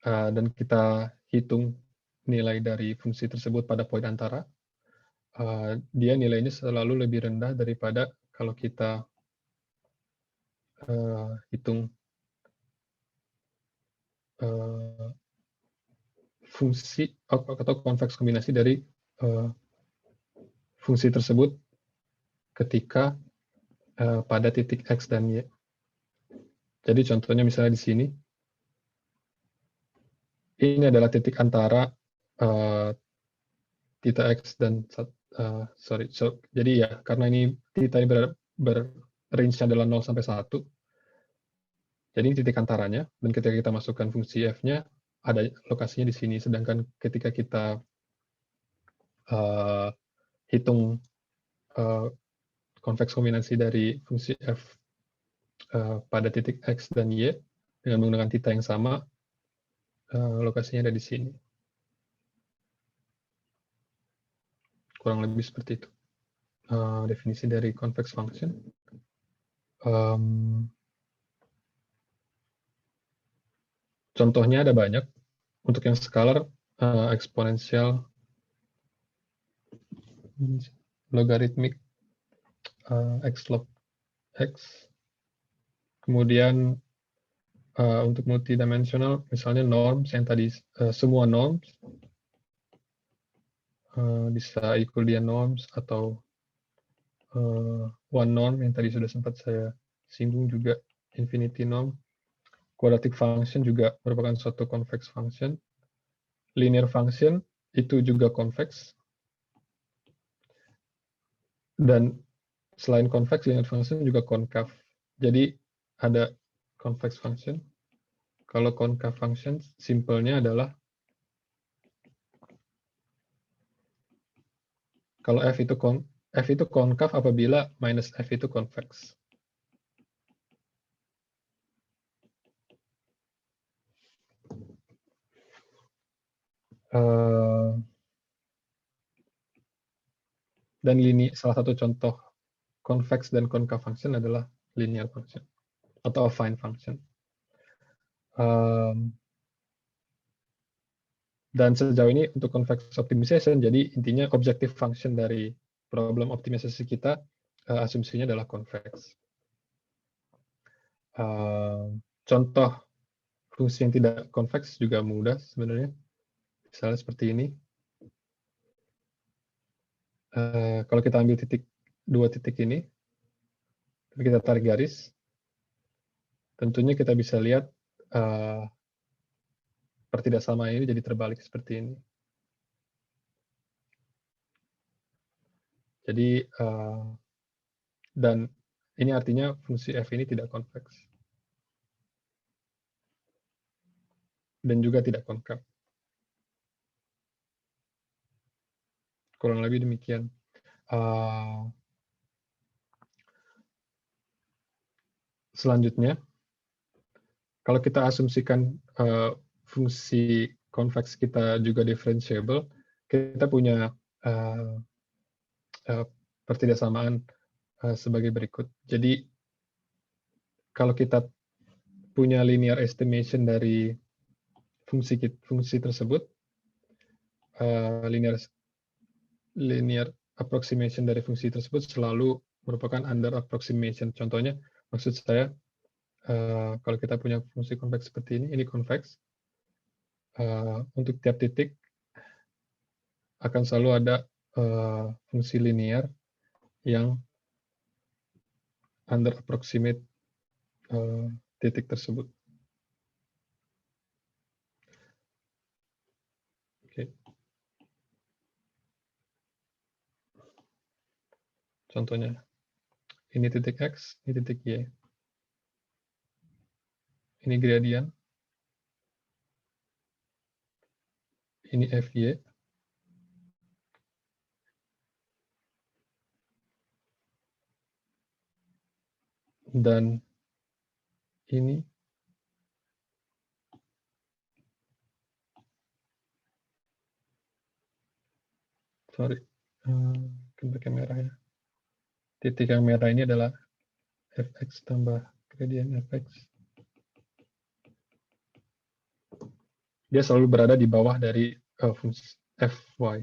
dan kita hitung nilai dari fungsi tersebut pada poin antara, dia nilainya selalu lebih rendah daripada kalau kita hitung fungsi atau convex kombinasi dari fungsi tersebut ketika pada titik X dan Y. Jadi contohnya misalnya di sini, ini adalah titik antara theta X dan jadi ya karena ini theta ini range-nya adalah 0 sampai 1. Jadi ini titik antaranya, dan ketika kita masukkan fungsi f-nya ada lokasinya di sini, sedangkan ketika kita hitung konveks kombinasi dari fungsi f pada titik X dan Y dengan menggunakan theta yang sama, lokasinya ada di sini. Kurang lebih seperti itu. Definisi dari convex function. Contohnya ada banyak. Untuk yang scalar, eksponensial, logaritmik, x log x. Kemudian untuk multidimensional, misalnya norms yang tadi semua norms bisa Euclidean norms atau one norm yang tadi sudah sempat saya singgung juga, infinity norm. Quadratic function juga merupakan suatu convex function. Linear function itu juga convex. Dan selain convex, linear function juga concave. Jadi ada convex function. Kalau concave function, simpelnya adalah kalau f itu concave apabila minus f itu convex. Dan salah satu contoh convex dan concave function adalah linear function atau affine function. Dan sejauh ini untuk convex optimization, jadi intinya objective function dari problem optimisasi kita asumsinya adalah convex. Contoh fungsi yang tidak convex juga mudah sebenarnya. Misalnya seperti ini. Kalau kita ambil dua titik ini, kita tarik garis, tentunya kita bisa lihat pertidaksamaan ini jadi terbalik seperti ini. Jadi, dan ini artinya fungsi f ini tidak convex. Dan juga tidak concave. Kurang lebih demikian. Selanjutnya, kalau kita asumsikan fungsi convex kita juga differentiable, kita punya pertidaksamaan sebagai berikut. Jadi, kalau kita punya linear estimation dari fungsi tersebut, linear approximation dari fungsi tersebut selalu merupakan under approximation. Contohnya, maksud saya, kalau kita punya fungsi convex seperti ini convex, untuk tiap titik akan selalu ada fungsi linear yang under approximate titik tersebut. Oke. Contohnya, ini titik X, ini titik Y. Ini gradient. Ini FY. Dan ini pakai merah ya. Titik yang merah ini adalah fx tambah gradient fx. Dia selalu berada di bawah dari fungsi fy.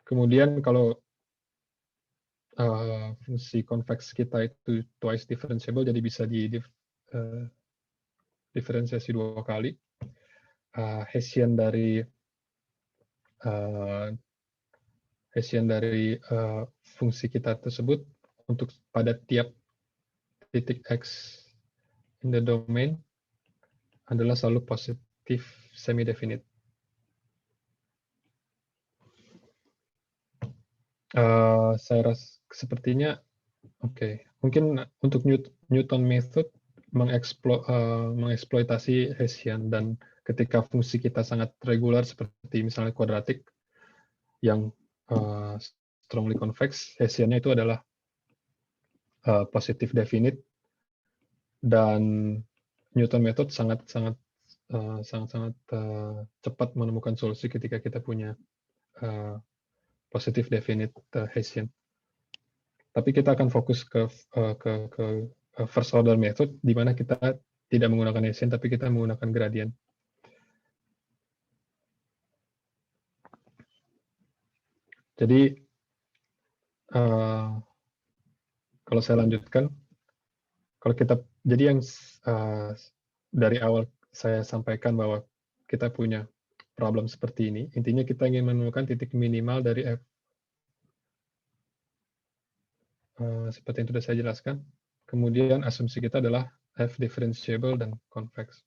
Kemudian kalau fungsi convex kita itu twice differentiable, jadi bisa diferensiasi 2 kali. Hessian dari fungsi kita tersebut untuk pada tiap titik X in the domain adalah selalu positif semi-definite. Saya rasa sepertinya oke. Mungkin untuk Newton method mengeksploitasi Hessian, dan ketika fungsi kita sangat regular seperti misalnya kuadratik yang strongly convex, Hessiannya itu adalah positif definite, dan Newton method sangat cepat menemukan solusi ketika kita punya positif definite Hessian. Tapi kita akan fokus ke first order method, di mana kita tidak menggunakan Hessian, tapi kita menggunakan gradient. Jadi kalau saya lanjutkan, jadi yang dari awal saya sampaikan bahwa kita punya problem seperti ini. Intinya kita ingin menemukan titik minimal dari F. Seperti yang sudah saya jelaskan. Kemudian asumsi kita adalah F differentiable dan convex.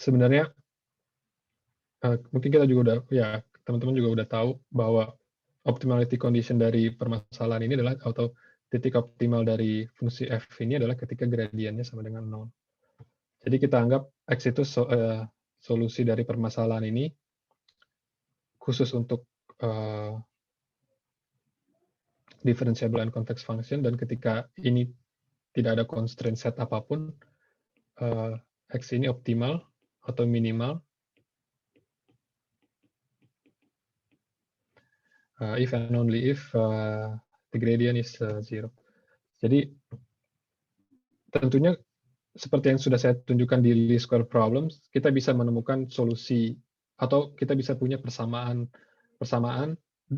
Sebenarnya mungkin kita juga udah, ya teman-teman juga udah tahu bahwa optimality condition dari permasalahan ini adalah, atau titik optimal dari fungsi F ini adalah ketika gradiennya sama dengan 0. Jadi kita anggap X itu solusi dari permasalahan ini khusus untuk differentiable and convex function, dan ketika ini tidak ada constraint set apapun, X ini optimal atau minimal if and only if the gradient is 0. Jadi tentunya seperti yang sudah saya tunjukkan di least square problems, kita bisa menemukan solusi atau kita bisa punya persamaan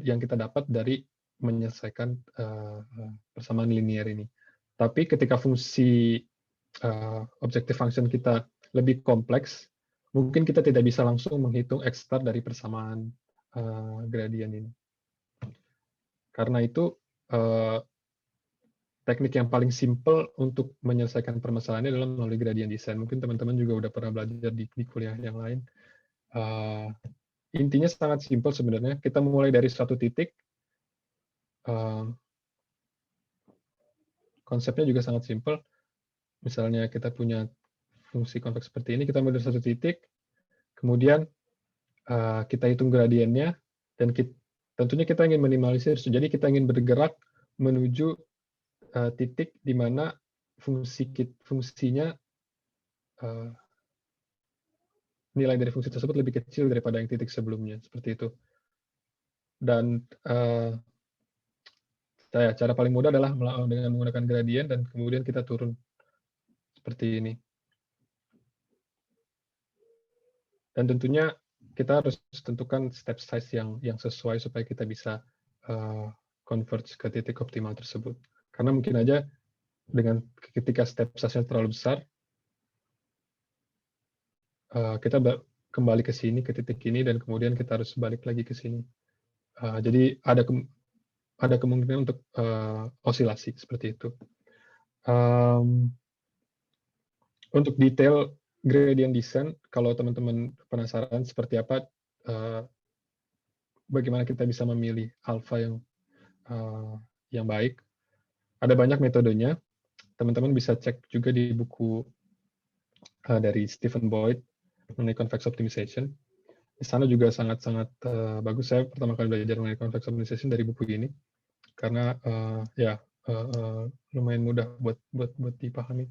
yang kita dapat dari menyelesaikan persamaan linear ini. Tapi ketika fungsi objective function kita lebih kompleks, mungkin kita tidak bisa langsung menghitung X star dari persamaan gradient ini. Karena itu teknik yang paling simple untuk menyelesaikan permasalahan ini adalah melalui gradient descent. Mungkin teman-teman juga udah pernah belajar di kuliah yang lain. Intinya sangat simple sebenarnya. Kita mulai dari suatu titik. Konsepnya juga sangat simple. Misalnya kita punya fungsi konveks seperti ini, kita mulai dari satu titik, kemudian kita hitung gradiennya, dan tentunya kita ingin minimalisir. Jadi kita ingin bergerak menuju titik di mana fungsinya nilai dari fungsi tersebut lebih kecil daripada yang titik sebelumnya, seperti itu. Dan cara paling mudah adalah dengan menggunakan gradient, dan kemudian kita turun seperti ini. Dan tentunya kita harus tentukan step size yang sesuai supaya kita bisa converge ke titik optimal tersebut. Karena mungkin aja ketika step size-nya terlalu besar, kita kembali ke sini, ke titik ini, dan kemudian kita harus balik lagi ke sini. Jadi ada kemungkinan untuk osilasi seperti itu. Untuk detail gradient descent, kalau teman-teman penasaran seperti apa, bagaimana kita bisa memilih alpha yang baik, ada banyak metodenya. Teman-teman bisa cek juga di buku dari Stephen Boyd mengenai convex optimization. Di sana juga sangat-sangat bagus. Saya pertama kali belajar mengenai convex optimization dari buku ini, karena lumayan mudah buat dipahami.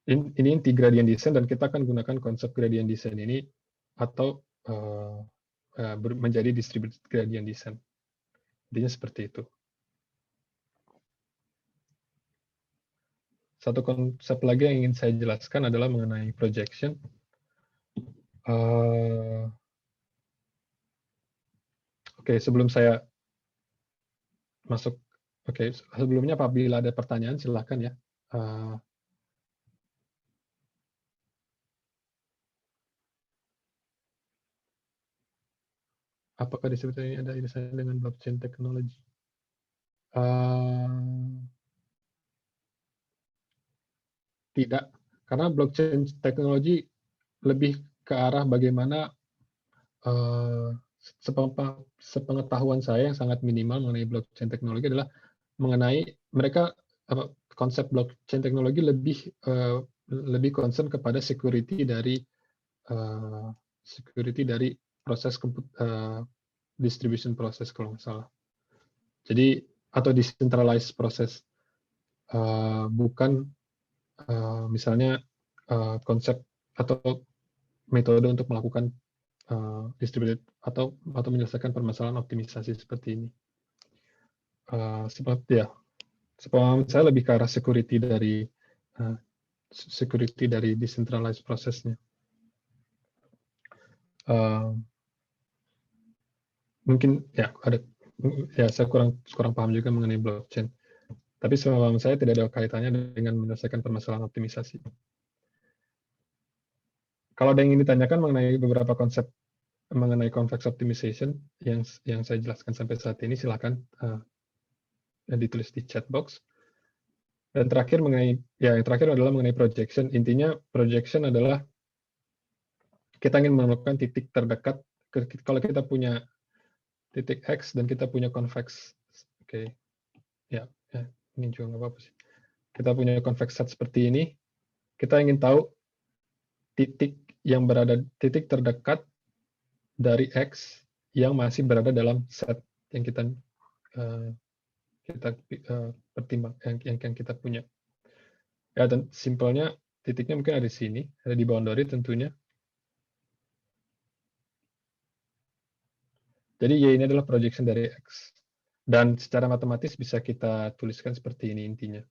Ini inti gradient descent, dan kita akan gunakan konsep gradient descent ini atau menjadi distributed gradient descent. Intinya seperti itu. Satu konsep lagi yang ingin saya jelaskan adalah mengenai projection. Oke, sebelum saya masuk Oke, sebelumnya apabila ada pertanyaan silakan ya. Apakah disebut ini ada irisannya dengan blockchain technology? Tidak, karena blockchain technology lebih ke arah bagaimana sepengetahuan saya yang sangat minimal mengenai blockchain teknologi adalah mengenai mereka konsep blockchain teknologi lebih concern kepada security dari proses distribution proses kalau nggak salah. Jadi atau decentralized proses, bukan misalnya konsep atau metode untuk melakukan distributed atau menyelesaikan permasalahan optimisasi seperti ini. Seperti ya, sepengalaman saya lebih ke arah security dari decentralized prosesnya. Mungkin ya saya kurang paham juga mengenai blockchain. Tapi sepengalaman saya tidak ada kaitannya dengan menyelesaikan permasalahan optimisasi. Kalau ada yang ingin ditanyakan mengenai beberapa konsep mengenai convex optimization yang saya jelaskan sampai saat ini, silakan ditulis di chat box. Dan yang terakhir adalah mengenai projection. Intinya projection adalah kita ingin menemukan titik terdekat. Kalau kita punya titik X dan kita punya convex, ini juga nggak apa-apa sih. Kita punya convex set seperti ini, kita ingin tahu titik terdekat dari X yang masih berada dalam set yang kita pertimbang, yang kita punya. Ya, dan simpelnya titiknya mungkin ada di sini, ada di boundary tentunya. Jadi Y ini adalah projection dari X. Dan secara matematis bisa kita tuliskan seperti ini intinya.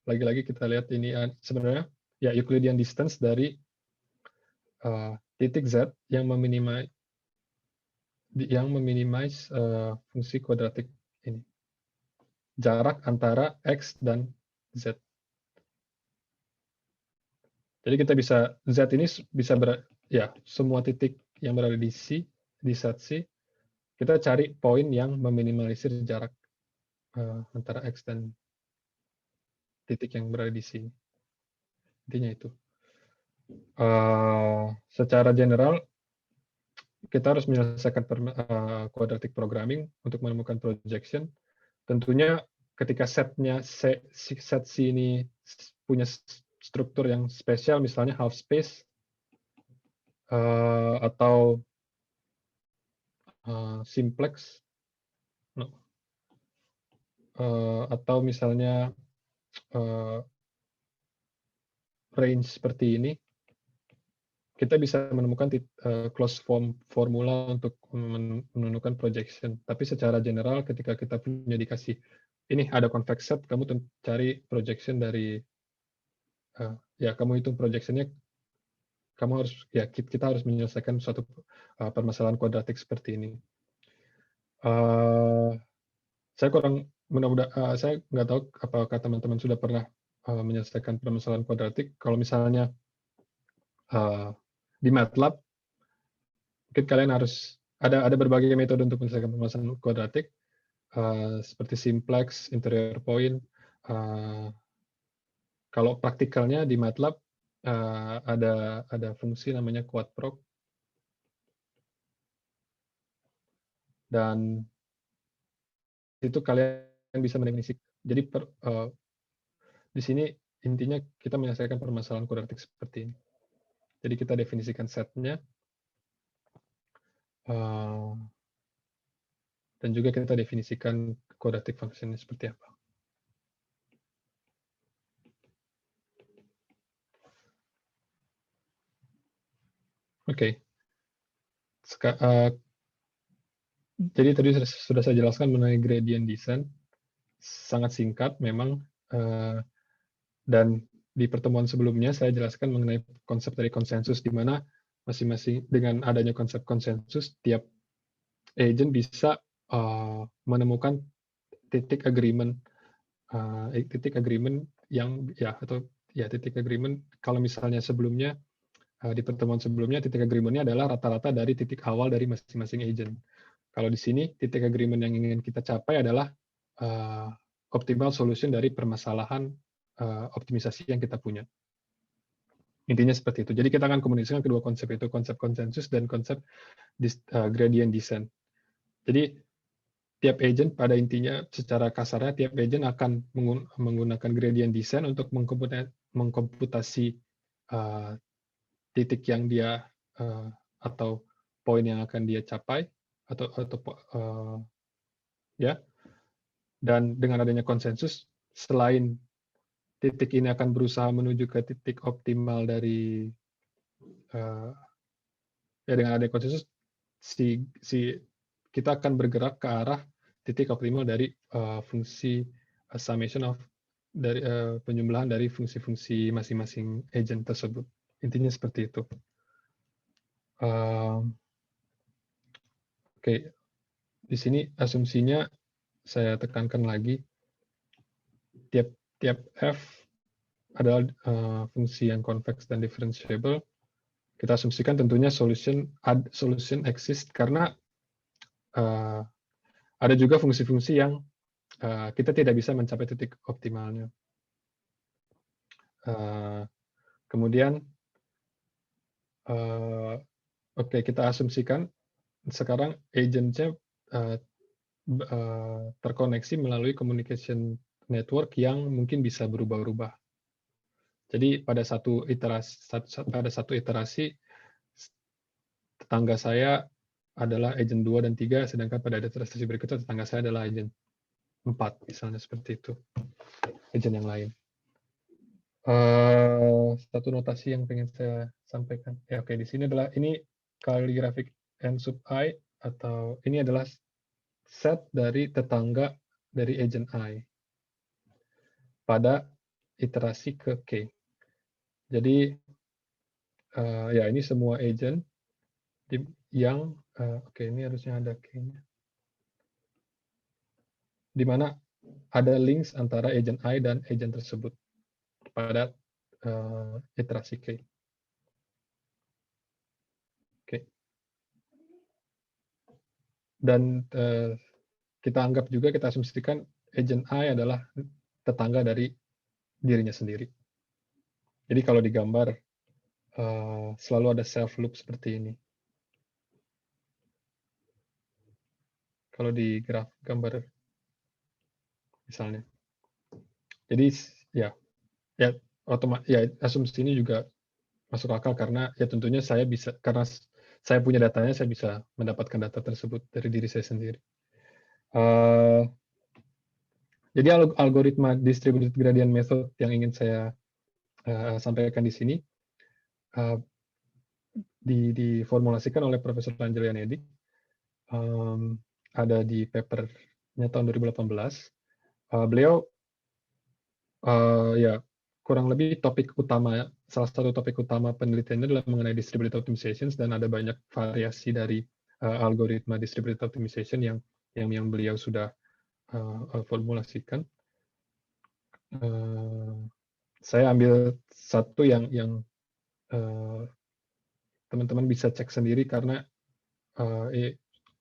Lagi-lagi kita lihat ini sebenarnya ya Euclidean distance dari titik Z yang meminimize fungsi kuadratik ini. Jarak antara X dan Z. Jadi kita bisa, Z ini bisa semua titik yang berada di set C, kita cari poin yang meminimalisir jarak antara X dan titik yang berada di sini. Intinya itu. Secara general, kita harus menyelesaikan quadratic programming untuk menemukan projection. Tentunya ketika set C ini punya struktur yang spesial, misalnya half space, atau simplex, atau misalnya range seperti ini, kita bisa menemukan closed form formula untuk menentukan projection. Tapi secara general ketika kita punya dikasih ini ada convex set, kamu cari projection dari kamu hitung projectionnya, kita harus menyelesaikan suatu permasalahan kuadratik seperti ini. Saya nggak tahu apakah teman-teman sudah pernah menyelesaikan permasalahan kuadratik. Kalau misalnya di MATLAB, mungkin kalian harus ada berbagai metode untuk menyelesaikan permasalahan kuadratik, seperti simplex, interior point. Kalau praktikalnya di MATLAB ada fungsi namanya quadproc, dan itu kalian bisa mendefinisi. Jadi di sini intinya kita menyelesaikan permasalahan kuadratik seperti ini. Jadi kita definisikan setnya, dan juga kita definisikan quadratic function-nya seperti apa. Oke. Jadi tadi sudah saya jelaskan mengenai gradient descent, sangat singkat memang, dan di pertemuan sebelumnya saya jelaskan mengenai konsep dari konsensus, di mana masing-masing dengan adanya konsep konsensus, tiap agent bisa menemukan titik agreement yang titik agreement kalau misalnya sebelumnya di pertemuan sebelumnya titik agreement-nya adalah rata-rata dari titik awal dari masing-masing agent. Kalau di sini titik agreement yang ingin kita capai adalah optimal solution dari permasalahan optimisasi yang kita punya. Intinya seperti itu. Jadi kita akan komunikasikan kedua konsep itu, konsep konsensus dan konsep gradient descent. Jadi tiap agent pada intinya secara kasarnya tiap agent akan menggunakan gradient descent untuk mengkomputasi titik yang dia atau poin yang akan dia capai atau dan dengan adanya konsensus selain titik ini akan berusaha menuju ke titik optimal dari dengan adanya konsensus kita akan bergerak ke arah titik optimal dari fungsi summation of dari penjumlahan dari fungsi-fungsi masing-masing agent tersebut. Intinya seperti itu. Oke, di sini asumsinya saya tekankan lagi tiap f adalah fungsi yang convex dan differentiable. Kita asumsikan tentunya solution exist karena ada juga fungsi-fungsi yang kita tidak bisa mencapai titik optimalnya. Kemudian, kita asumsikan sekarang agent-nya terkoneksi melalui communication network yang mungkin bisa berubah-ubah. Jadi pada satu iterasi tetangga saya adalah agent 2 dan 3, sedangkan pada iterasi berikutnya tetangga saya adalah agent 4, misalnya seperti itu. Agent yang lain. Satu notasi yang pengen saya sampaikan. Oke, di sini adalah ini kaligrafik n sub I, atau ini adalah set dari tetangga dari agent I pada iterasi ke K. Jadi ini semua agent yang ini harusnya ada K-nya. Di mana ada links antara agent I dan agent tersebut pada iterasi K. Dan kita asumsikan agent I adalah tetangga dari dirinya sendiri. Jadi kalau digambar selalu ada self loop seperti ini. Kalau di graf gambar misalnya. Jadi asumsi ini juga masuk akal karena tentunya karena saya punya datanya, saya bisa mendapatkan data tersebut dari diri saya sendiri. Jadi algoritma distributed gradient method yang ingin saya sampaikan di sini diformulasikan oleh Profesor Angelo Yanedi. Ada di papernya tahun 2018. Beliau kurang lebih salah satu topik utama penelitiannya adalah mengenai distributed optimizations, dan ada banyak variasi dari algoritma distributed optimization yang beliau sudah formulasikan. Saya ambil satu yang teman-teman bisa cek sendiri karena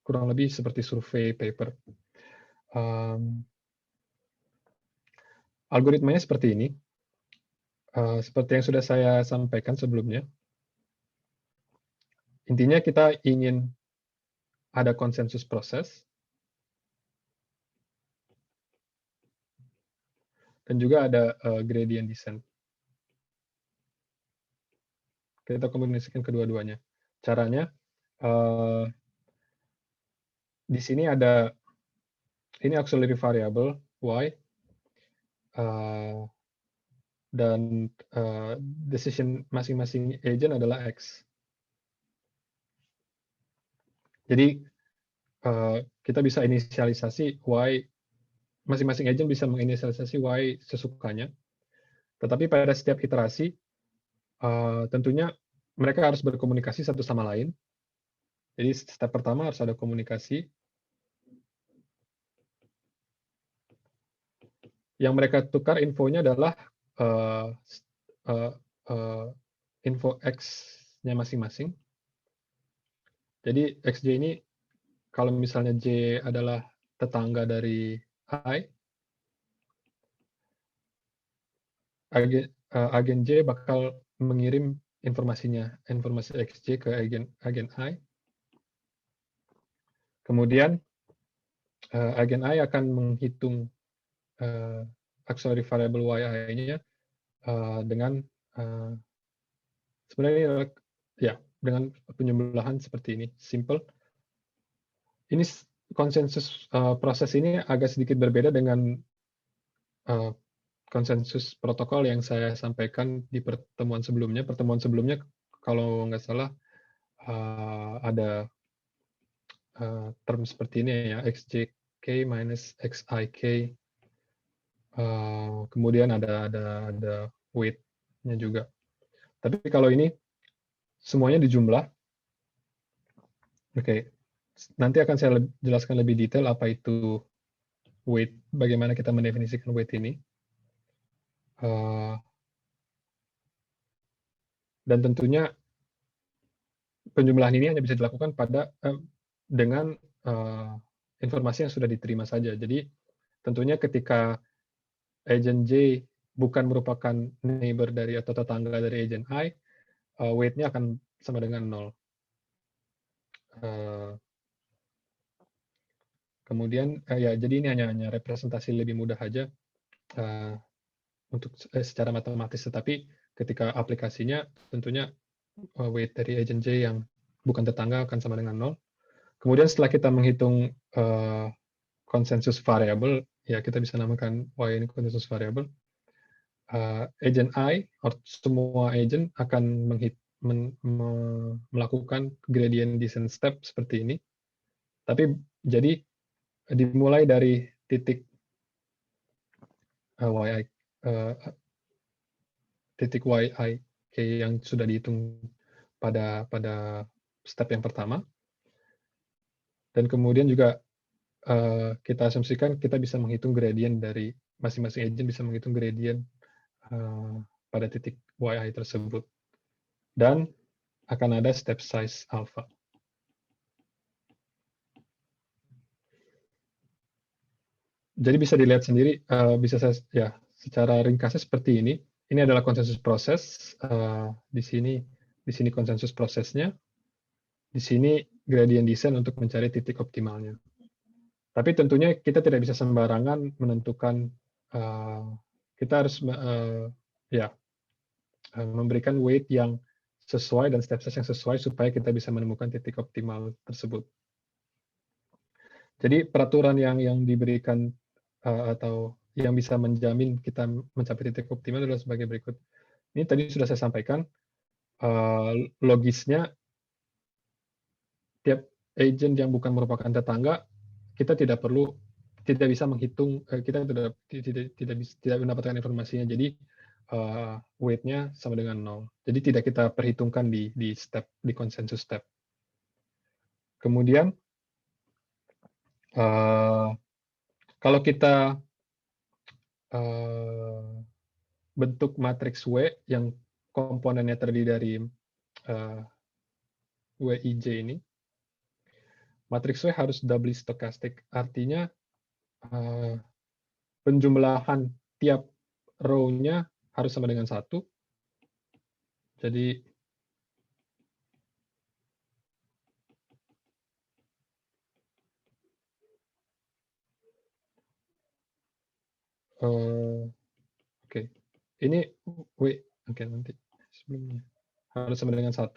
kurang lebih seperti survei paper. Algoritmanya seperti ini. Seperti yang sudah saya sampaikan sebelumnya. Intinya kita ingin ada konsensus proses. Dan juga ada gradient descent. Kita komunikasikan kedua-duanya. Caranya, di sini ada ini auxiliary variable y, dan decision masing-masing agent adalah x. Jadi kita bisa inisialisasi y, masing-masing agent bisa menginisialisasi y sesukanya. Tetapi pada setiap iterasi, tentunya mereka harus berkomunikasi satu sama lain. Jadi step pertama harus ada komunikasi. yang mereka tukar infonya adalah uh, uh, uh, info X-nya masing-masing. Jadi XJ ini kalau misalnya J adalah tetangga dari I, agen J bakal mengirim informasi XJ ke agen I. Kemudian agen I akan menghitung auxiliary variable YI-nya dengan sebenarnya ya dengan penjumlahan seperti ini, simple. Ini konsensus proses ini agak sedikit berbeda dengan konsensus protokol yang saya sampaikan di pertemuan sebelumnya. Pertemuan sebelumnya, kalau nggak salah, ada term seperti ini ya, XJK minus XIK. Kemudian ada weight-nya juga. Tapi kalau ini semuanya dijumlah. Oke, nanti akan saya jelaskan lebih detail apa itu weight, bagaimana kita mendefinisikan weight ini. Dan tentunya penjumlahan ini hanya bisa dilakukan dengan informasi yang sudah diterima saja. Jadi tentunya ketika agent J bukan merupakan neighbor dari atau tetangga dari agent I, weight-nya akan sama dengan 0. Kemudian ya, jadi ini hanya representasi lebih mudah aja untuk secara matematis, tetapi ketika aplikasinya tentunya weight dari agent J yang bukan tetangga akan sama dengan 0. Kemudian setelah kita menghitung konsensus variable, ya kita bisa namakan Y ini konsensus variable, agent I, atau semua agent akan melakukan gradient descent step seperti ini. Tapi jadi dimulai dari titik YIK yang sudah dihitung pada step yang pertama, dan kemudian juga kita asumsikan kita bisa menghitung gradient dari masing-masing agent, bisa menghitung gradient pada titik YI tersebut, dan akan ada step size alpha. Jadi bisa dilihat sendiri, bisa saya ya secara ringkasnya seperti ini. Ini adalah konsensus proses. Di sini konsensus prosesnya. Di sini gradient descent untuk mencari titik optimalnya. Tapi tentunya kita tidak bisa sembarangan menentukan. Kita harus memberikan weight yang sesuai dan step size yang sesuai supaya kita bisa menemukan titik optimal tersebut. Jadi peraturan yang diberikan atau yang bisa menjamin kita mencapai titik optimal adalah sebagai berikut. Ini tadi sudah saya sampaikan, logisnya tiap agent yang bukan merupakan tetangga, kita tidak bisa menghitung, kita tidak mendapatkan informasinya. Jadi weight-nya sama dengan 0. Jadi tidak kita perhitungkan di konsensus step. Kemudian kalau kita bentuk matriks W yang komponennya terdiri dari WIJ ini, matriks W harus doubly stochastic, artinya penjumlahan tiap row-nya harus sama dengan 1. Jadi oke. Ini nanti sebelumnya harus sama dengan 1.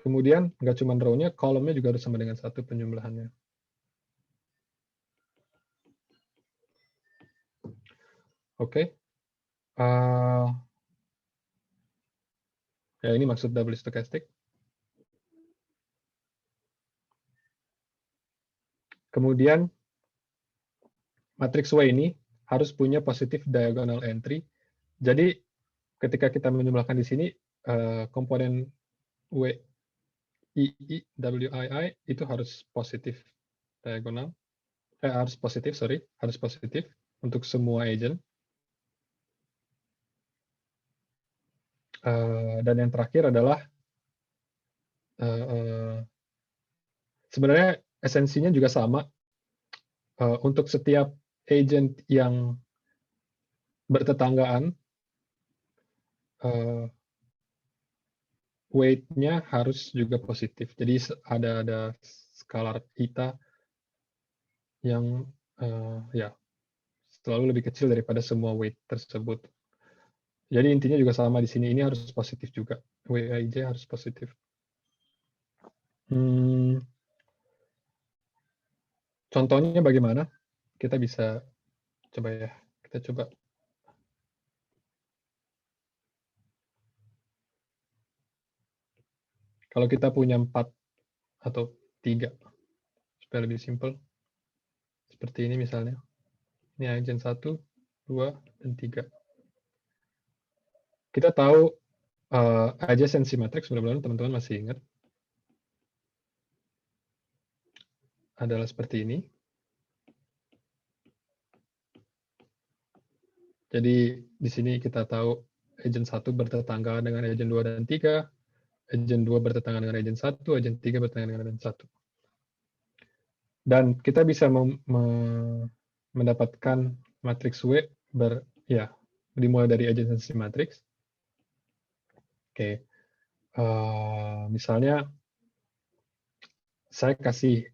Kemudian nggak cuma row-nya, kolomnya juga harus sama dengan 1 penjumlahannya. Oke. Ya, ini maksud double stochastic. Kemudian matriks W ini harus punya positif diagonal entry. Jadi ketika kita menjumlahkan di sini, komponen WII itu harus positif diagonal. harus positif, harus positif untuk semua agent. Dan yang terakhir adalah sebenarnya esensinya juga sama. Untuk setiap agent yang bertetanggaan, weight-nya harus juga positif. Jadi ada skalar eta yang ya selalu lebih kecil daripada semua weight tersebut. Jadi intinya juga sama di sini. Ini harus positif juga. Wij harus positif. Contohnya bagaimana? Kita bisa coba ya. Kita coba. Kalau kita punya 4 atau 3, supaya lebih simpel. Seperti ini misalnya. Ini agent 1, 2, dan 3. Kita tahu adjacency matrix, mudah-mudahan teman-teman masih ingat. Adalah seperti ini. Jadi di sini kita tahu agent 1 bertetangga dengan agent 2 dan 3, agent 2 bertetangga dengan agent 1, agent 3 bertetangga dengan agent 1. Dan kita bisa mendapatkan matriks W dimulai dari adjacency matrix. Oke. Misalnya saya kasih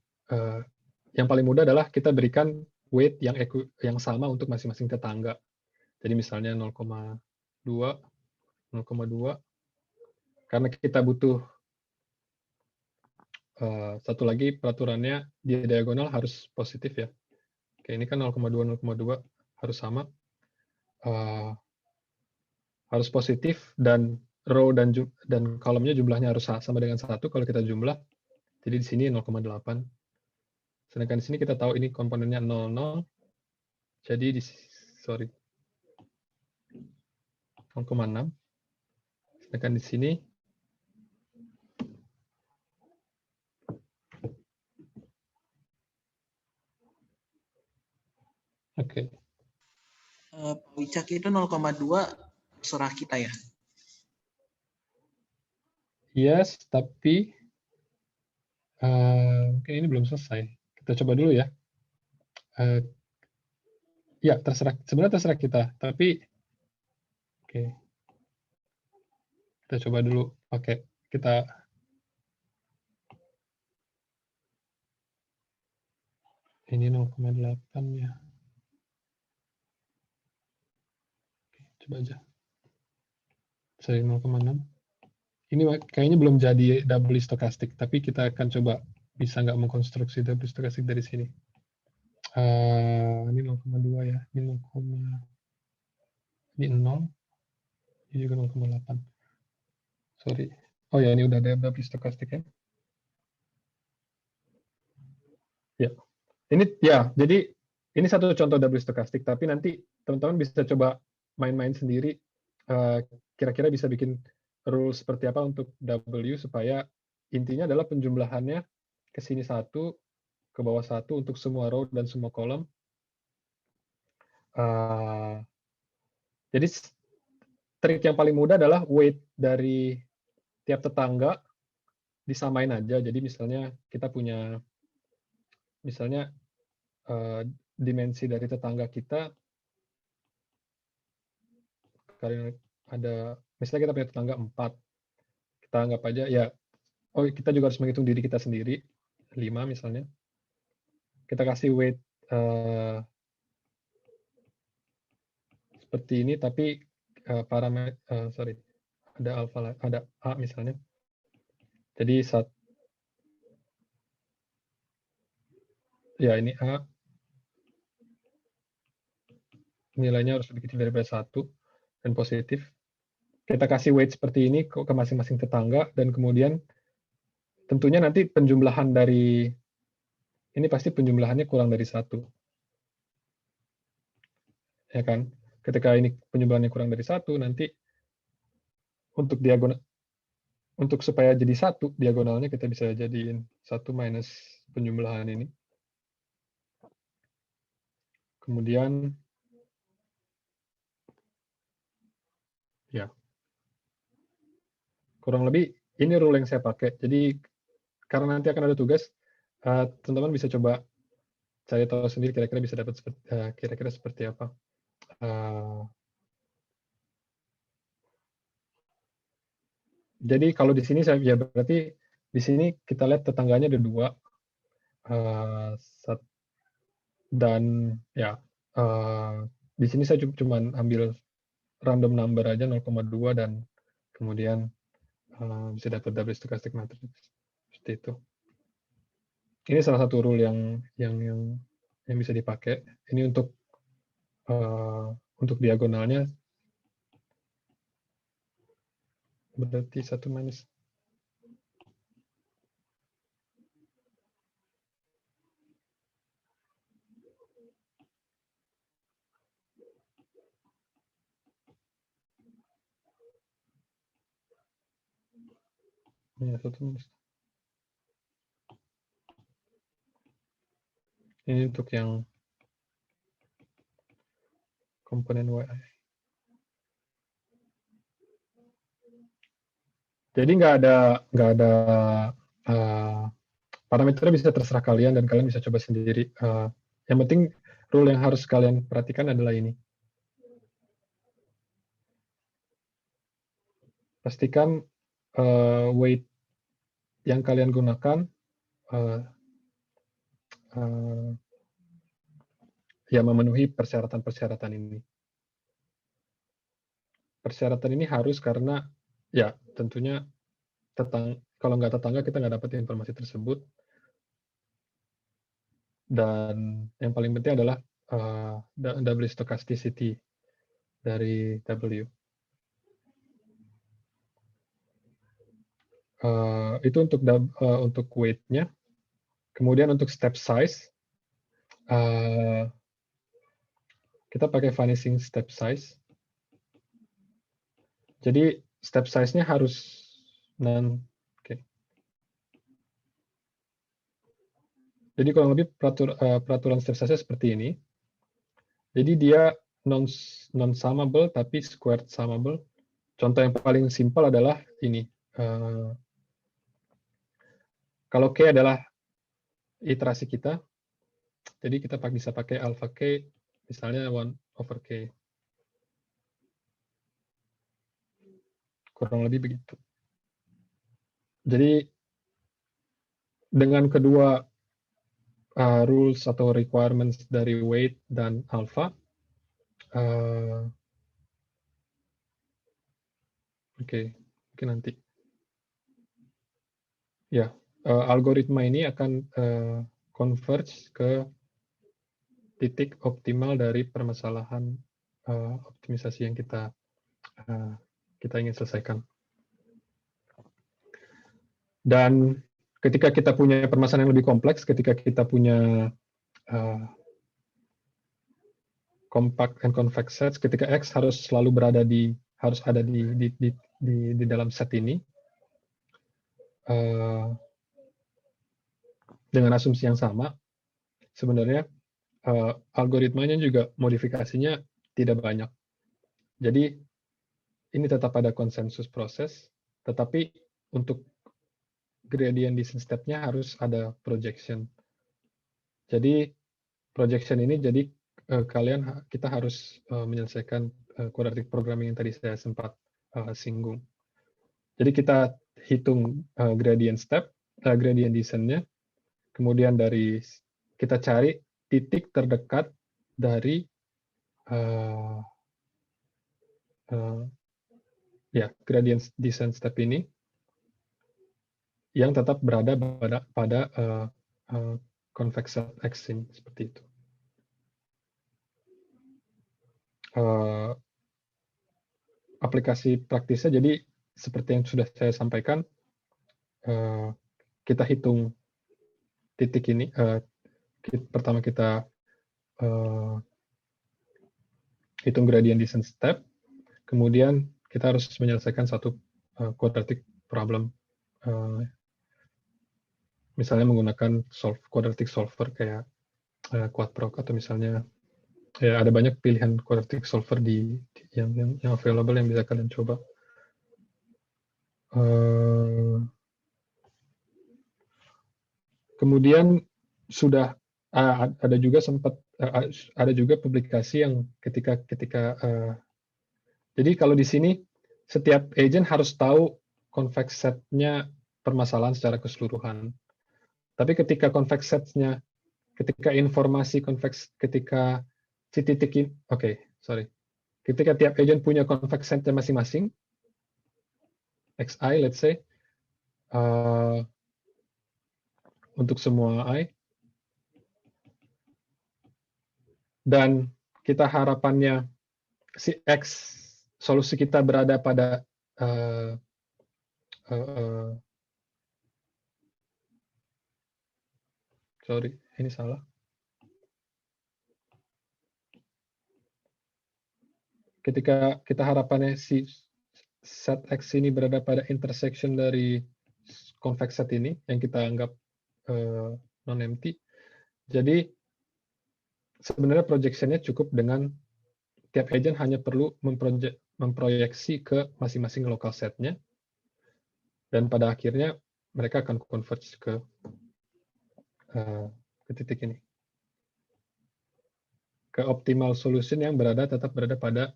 yang paling mudah adalah kita berikan weight yang sama untuk masing-masing tetangga. Jadi misalnya 0,2, 0,2, karena kita butuh satu lagi peraturannya di diagonal harus positif ya. Oke, ini kan 0,2, 0,2 harus sama. Harus positif dan row dan kolomnya jumlahnya harus sama dengan 1 kalau kita jumlah. Jadi di sini 0,8. Sedangkan di sini kita tahu ini komponennya 0,0. Jadi 0,6. Sedangkan di sini oke. Pak Wicak itu 0,2 terserah kita ya? Yes, tapi mungkin ini belum selesai. Kita coba dulu ya. Ya, terserah. Sebenarnya terserah kita, tapi oke. Kita coba dulu pakai kita ini 0,8 ya. Oke, coba aja. Sorry, 0,6. Ini kayaknya belum jadi doubly stochastic, tapi kita akan coba bisa nggak mengkonstruksi doubly stochastic dari sini. Ini 0,2 ya. Ini 0, ini 0. Ini juga 0,8. Sorry. Oh ya, ini udah ada doubly stochastic ya. Ya. Ini ya, jadi ini satu contoh doubly stochastic, tapi nanti teman-teman bisa coba main-main sendiri. Kira-kira bisa bikin rule seperti apa untuk W supaya intinya adalah penjumlahannya ke sini 1, ke bawah 1 untuk semua row dan semua kolom. Jadi trik yang paling mudah adalah weight dari tiap tetangga disamain aja. Jadi misalnya kita punya misalnya dimensi dari tetangga kita, karena ada misalnya kita punya tetangga 4, kita anggap aja ya, kita juga harus menghitung diri kita sendiri 5 misalnya, kita kasih weight seperti ini, tapi parameter ada alfa, ada A misalnya, jadi ya ini A nilainya harus lebih kecil daripada 1 dan positif. Kita kasih weight seperti ini ke masing-masing tetangga, dan kemudian tentunya nanti penjumlahan dari ini pasti penjumlahannya kurang dari 1. Ya kan? Ketika ini penjumlahannya kurang dari 1, nanti untuk diagonal, untuk supaya jadi 1 diagonalnya kita bisa jadiin 1 minus penjumlahan ini. Kemudian ya, kurang lebih ini rule yang saya pakai. Jadi karena nanti akan ada tugas, teman-teman bisa coba cari tahu sendiri kira-kira bisa dapat kira-kira seperti apa. Jadi kalau di sini ya berarti di sini kita lihat tetangganya ada 2, dan ya di sini saya cuma ambil random number aja 0,2 dan kemudian bisa dapat double stochastic matrix seperti itu. Ini salah satu rule yang bisa dipakai. Ini untuk diagonalnya berarti 1 minus. Ya, 1 minus. Ini untuk yang komponen y. Jadi nggak ada parameternya, bisa terserah kalian dan kalian bisa coba sendiri. Yang penting rule yang harus kalian perhatikan adalah ini. Pastikan weight yang kalian gunakan ya memenuhi persyaratan-persyaratan ini. Persyaratan ini harus karena ya tentunya kalau nggak tetangga kita nggak dapat informasi tersebut. Dan yang paling penting adalah double stochasticity dari W. Itu untuk weight-nya. Kemudian untuk step size, kita pakai vanishing step size. Jadi step size-nya harus Jadi kurang lebih peraturan step size seperti ini. Jadi dia non-summable tapi squared summable. Contoh yang paling simpel adalah ini. Kalau K adalah iterasi kita, jadi kita bisa pakai alpha K, misalnya 1/K. Kurang lebih begitu. Jadi dengan kedua rules atau requirements dari weight dan alpha, mungkin nanti. Ya, algoritma ini akan converge ke titik optimal dari permasalahan optimisasi yang kita ingin selesaikan. Dan ketika kita punya permasalahan yang lebih kompleks, ketika kita punya compact and convex sets, ketika X harus selalu ada di dalam set ini, dengan asumsi yang sama, sebenarnya algoritmanya juga modifikasinya tidak banyak. Jadi ini tetap ada konsensus proses, tetapi untuk gradient descent step-nya harus ada projection. Jadi projection ini jadi kita harus menyelesaikan quadratic programming yang tadi saya sempat singgung. Jadi kita hitung gradient descent-nya, kemudian kita cari titik terdekat dari gradient descent step ini yang tetap berada pada convex set X ini, seperti itu. Aplikasi praktisnya jadi seperti yang sudah saya sampaikan, kita hitung titik ini. Pertama kita hitung gradient descent step, kemudian kita harus menyelesaikan satu quadratic problem, misalnya menggunakan quadratic solver kayak Quadproc atau misalnya ya ada banyak pilihan quadratic solver yang available yang bisa kalian coba. Kemudian sudah ada juga ada juga publikasi yang ketika jadi kalau di sini setiap agent harus tahu convex set-nya permasalahan secara keseluruhan. Tapi ketika convex set-nya, ketika informasi convex, ketika ketika tiap agent punya convex set-nya masing-masing, xi let's say, untuk semua i, dan kita harapannya si X solusi kita berada pada sorry, ini salah. Ketika kita harapannya si set X ini berada pada intersection dari convex set ini, yang kita anggap non-empty. Jadi sebenarnya projection-nya cukup dengan tiap agent hanya perlu memproyeksi ke masing-masing local set-nya, dan pada akhirnya mereka akan converge ke titik ini. Ke optimal solution yang tetap berada pada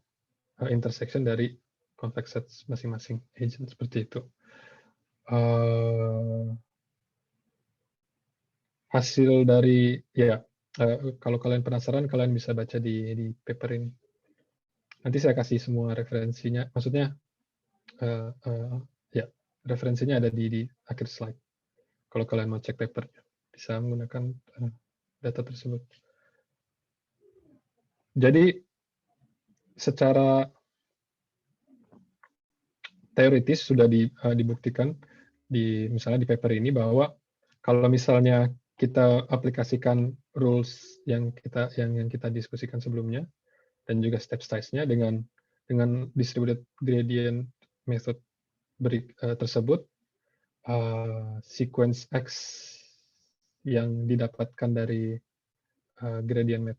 intersection dari convex sets masing-masing agent, seperti itu. Hasil dari kalau kalian penasaran, kalian bisa baca di paper ini. Nanti saya kasih semua referensinya, maksudnya referensinya ada di akhir slide. Kalau kalian mau cek papernya, bisa menggunakan data tersebut. Jadi secara teoritis sudah dibuktikan misalnya di paper ini bahwa kalau misalnya kita aplikasikan rules yang kita diskusikan sebelumnya dan juga step size-nya dengan distributed gradient method tersebut, sequence X yang didapatkan dari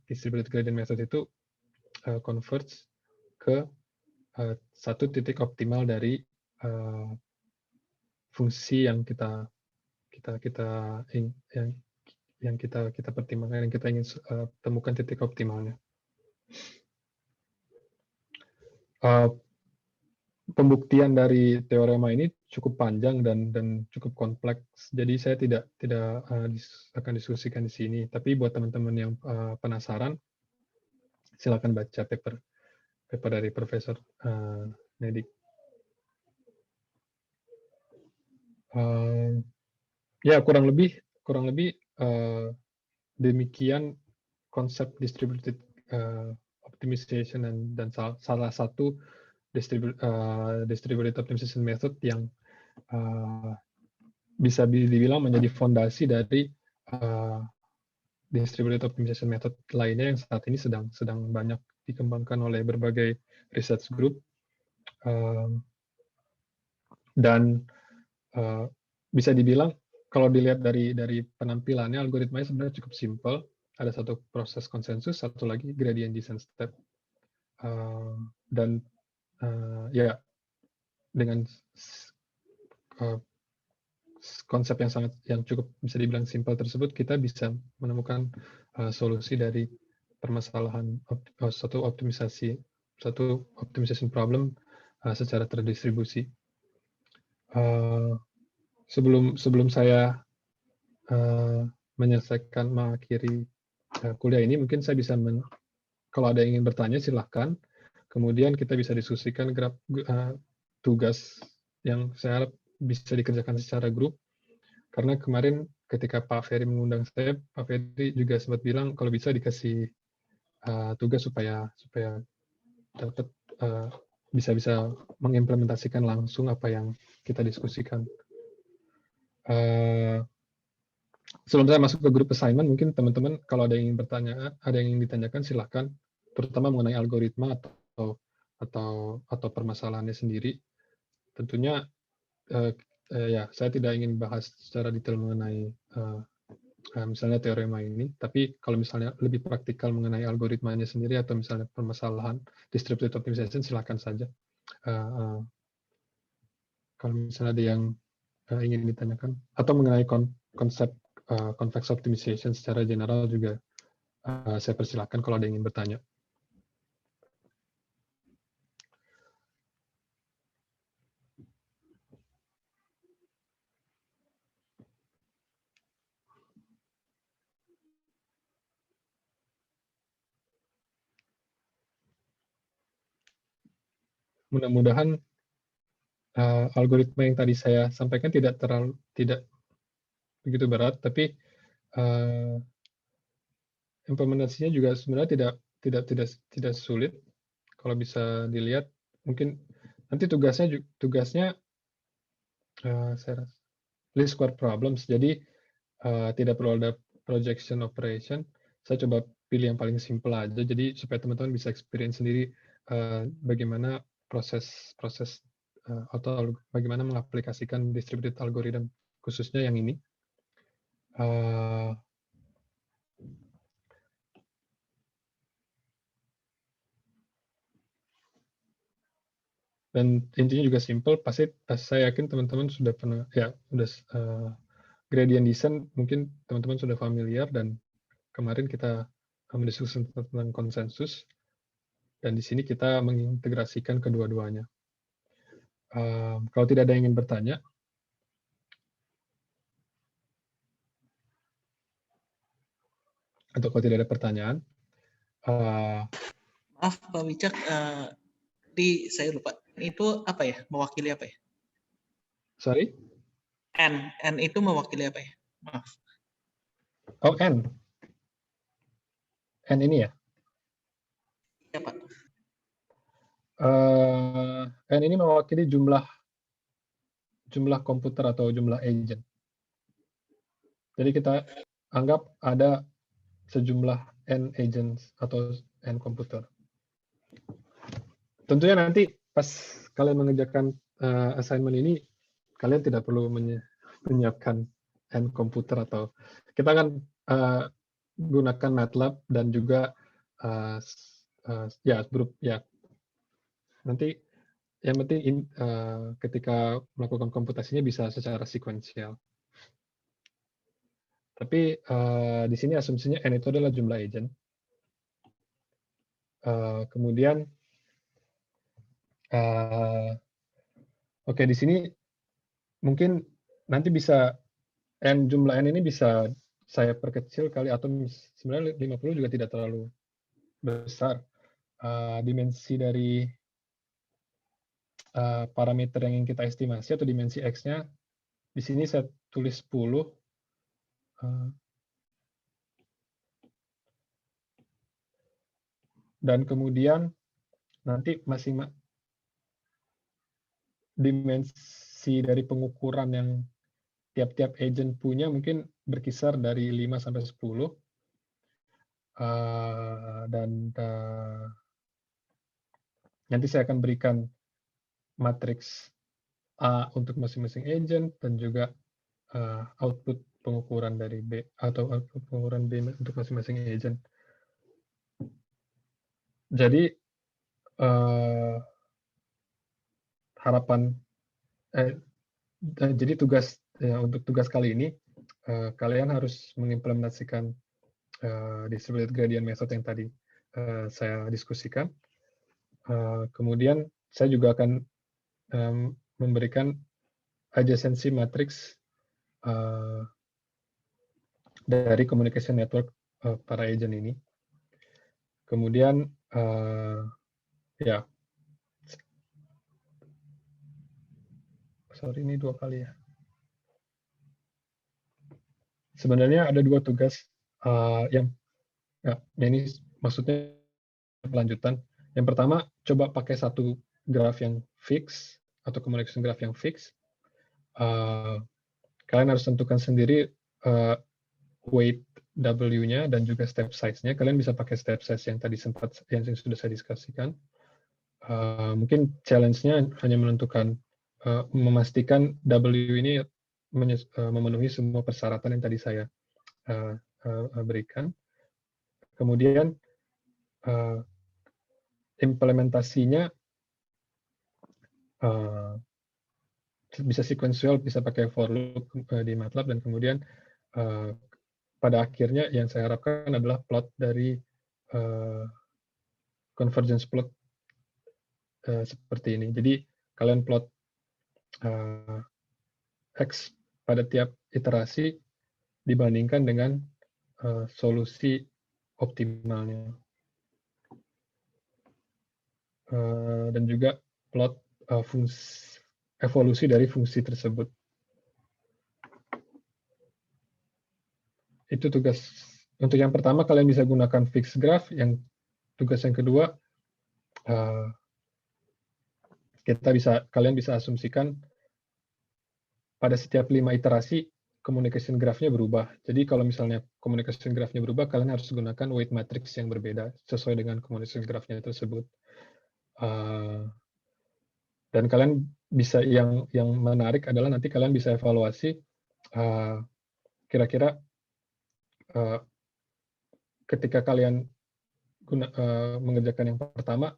distributed gradient method itu converge ke satu titik optimal dari fungsi yang kita pertimbangkan, yang kita ingin temukan titik optimalnya. Pembuktian dari teorema ini cukup panjang dan cukup kompleks, jadi saya tidak akan diskusikan di sini. Tapi buat teman-teman yang penasaran, silakan baca paper dari Profesor Nedik. Ya kurang lebih demikian konsep distributed optimization dan salah satu distributed optimization method yang bisa dibilang menjadi fondasi dari distributed optimization method lainnya yang saat ini sedang banyak dikembangkan oleh berbagai research group, dan bisa dibilang kalau dilihat dari penampilannya, algoritmanya sebenarnya cukup simple. Ada satu proses konsensus, satu lagi gradient descent step, dan dengan konsep yang cukup bisa dibilang simple tersebut, kita bisa menemukan solusi dari permasalahan satu optimization problem secara terdistribusi. Sebelum saya mengakhiri kuliah ini, mungkin saya bisa kalau ada yang ingin bertanya silahkan. Kemudian kita bisa diskusikan tugas yang saya harap bisa dikerjakan secara grup. Karena kemarin ketika Pak Ferry mengundang saya, Pak Ferry juga sempat bilang kalau bisa dikasih tugas supaya dapat bisa mengimplementasikan langsung apa yang kita diskusikan. Sebelum saya masuk ke grup assignment, mungkin teman-teman kalau ada yang ingin bertanya, ada yang ingin ditanyakan, silahkan, terutama mengenai algoritma atau permasalahannya sendiri. Tentunya saya tidak ingin bahas secara detail mengenai misalnya teorema ini, tapi kalau misalnya lebih praktikal mengenai algoritmanya sendiri atau misalnya permasalahan distributed optimization, silakan saja. Kalau misalnya ada yang ingin ditanyakan, atau mengenai konsep convex optimization secara general juga saya persilakan kalau ada yang ingin bertanya. Mudah-mudahan algoritma yang tadi saya sampaikan tidak begitu berat, tapi implementasinya juga sebenarnya tidak sulit. Kalau bisa dilihat, mungkin nanti tugasnya saya rasa least square problems. Jadi tidak perlu ada projection operation. Saya coba pilih yang paling simple aja. Jadi supaya teman-teman bisa experience sendiri bagaimana proses atau bagaimana mengaplikasikan distributed algorithm, khususnya yang ini. Dan intinya juga simple. Pasti saya yakin teman-teman sudah pernah gradient descent mungkin teman-teman sudah familiar, dan kemarin kita mendiskusikan tentang konsensus, dan di sini kita mengintegrasikan kedua-duanya. Kalau tidak ada yang ingin bertanya, atau kalau tidak ada pertanyaan, maaf Pak Wicak, saya lupa, itu apa ya, mewakili apa ya? Sorry? N itu mewakili apa ya? Maaf. Oh, N ini ya? Iya Pak. N ini mewakili jumlah komputer atau jumlah agent. Jadi kita anggap ada sejumlah N agents atau N komputer. Tentunya nanti pas kalian mengerjakan assignment ini, kalian tidak perlu menyiapkan N komputer, atau kita akan gunakan MATLAB dan juga nanti yang penting ketika melakukan komputasinya bisa secara sekuensial. Tapi di sini asumsinya N itu adalah jumlah agent. Kemudian di sini mungkin nanti bisa jumlah N ini bisa saya perkecil kali, atau sebenarnya 50 juga tidak terlalu besar. Dimensi dari parameter yang ingin kita estimasi atau dimensi X-nya, di sini saya tulis 10. Dan kemudian nanti dimensi dari pengukuran yang tiap-tiap agent punya mungkin berkisar dari 5 sampai 10. Dan nanti saya akan berikan matriks A untuk masing-masing agent, dan juga output pengukuran dari B, atau output pengukuran B untuk masing-masing agent. Jadi jadi untuk tugas kali ini, kalian harus mengimplementasikan distributed gradient method yang tadi saya diskusikan. Kemudian saya juga akan memberikan adjacency matrix dari communication network para agent ini. Kemudian sorry, ini 2 kali ya. Sebenarnya ada 2 tugas ini maksudnya pelanjutan. Yang pertama, coba pakai satu graf yang fix atau communication graph yang fix. Kalian harus tentukan sendiri weight W-nya dan juga step size-nya. Kalian bisa pakai step size yang tadi yang sudah saya diskusikan. Mungkin challenge-nya hanya menentukan memastikan W ini memenuhi semua persyaratan yang tadi saya berikan. Kemudian implementasinya bisa sequential, bisa pakai for loop di MATLAB, dan kemudian pada akhirnya yang saya harapkan adalah plot dari convergence plot seperti ini. Jadi kalian plot X pada tiap iterasi dibandingkan dengan solusi optimalnya. Dan juga plot evolusi dari fungsi tersebut. Itu tugas. Untuk yang pertama, kalian bisa gunakan fixed graph. Yang tugas yang kedua, kalian bisa asumsikan pada setiap 5 iterasi communication graph-nya berubah. Jadi kalau misalnya communication graph-nya berubah, kalian harus gunakan weight matrix yang berbeda sesuai dengan communication graph-nya tersebut. Dan kalian bisa, yang menarik adalah nanti kalian bisa evaluasi kira-kira ketika kalian mengerjakan yang pertama,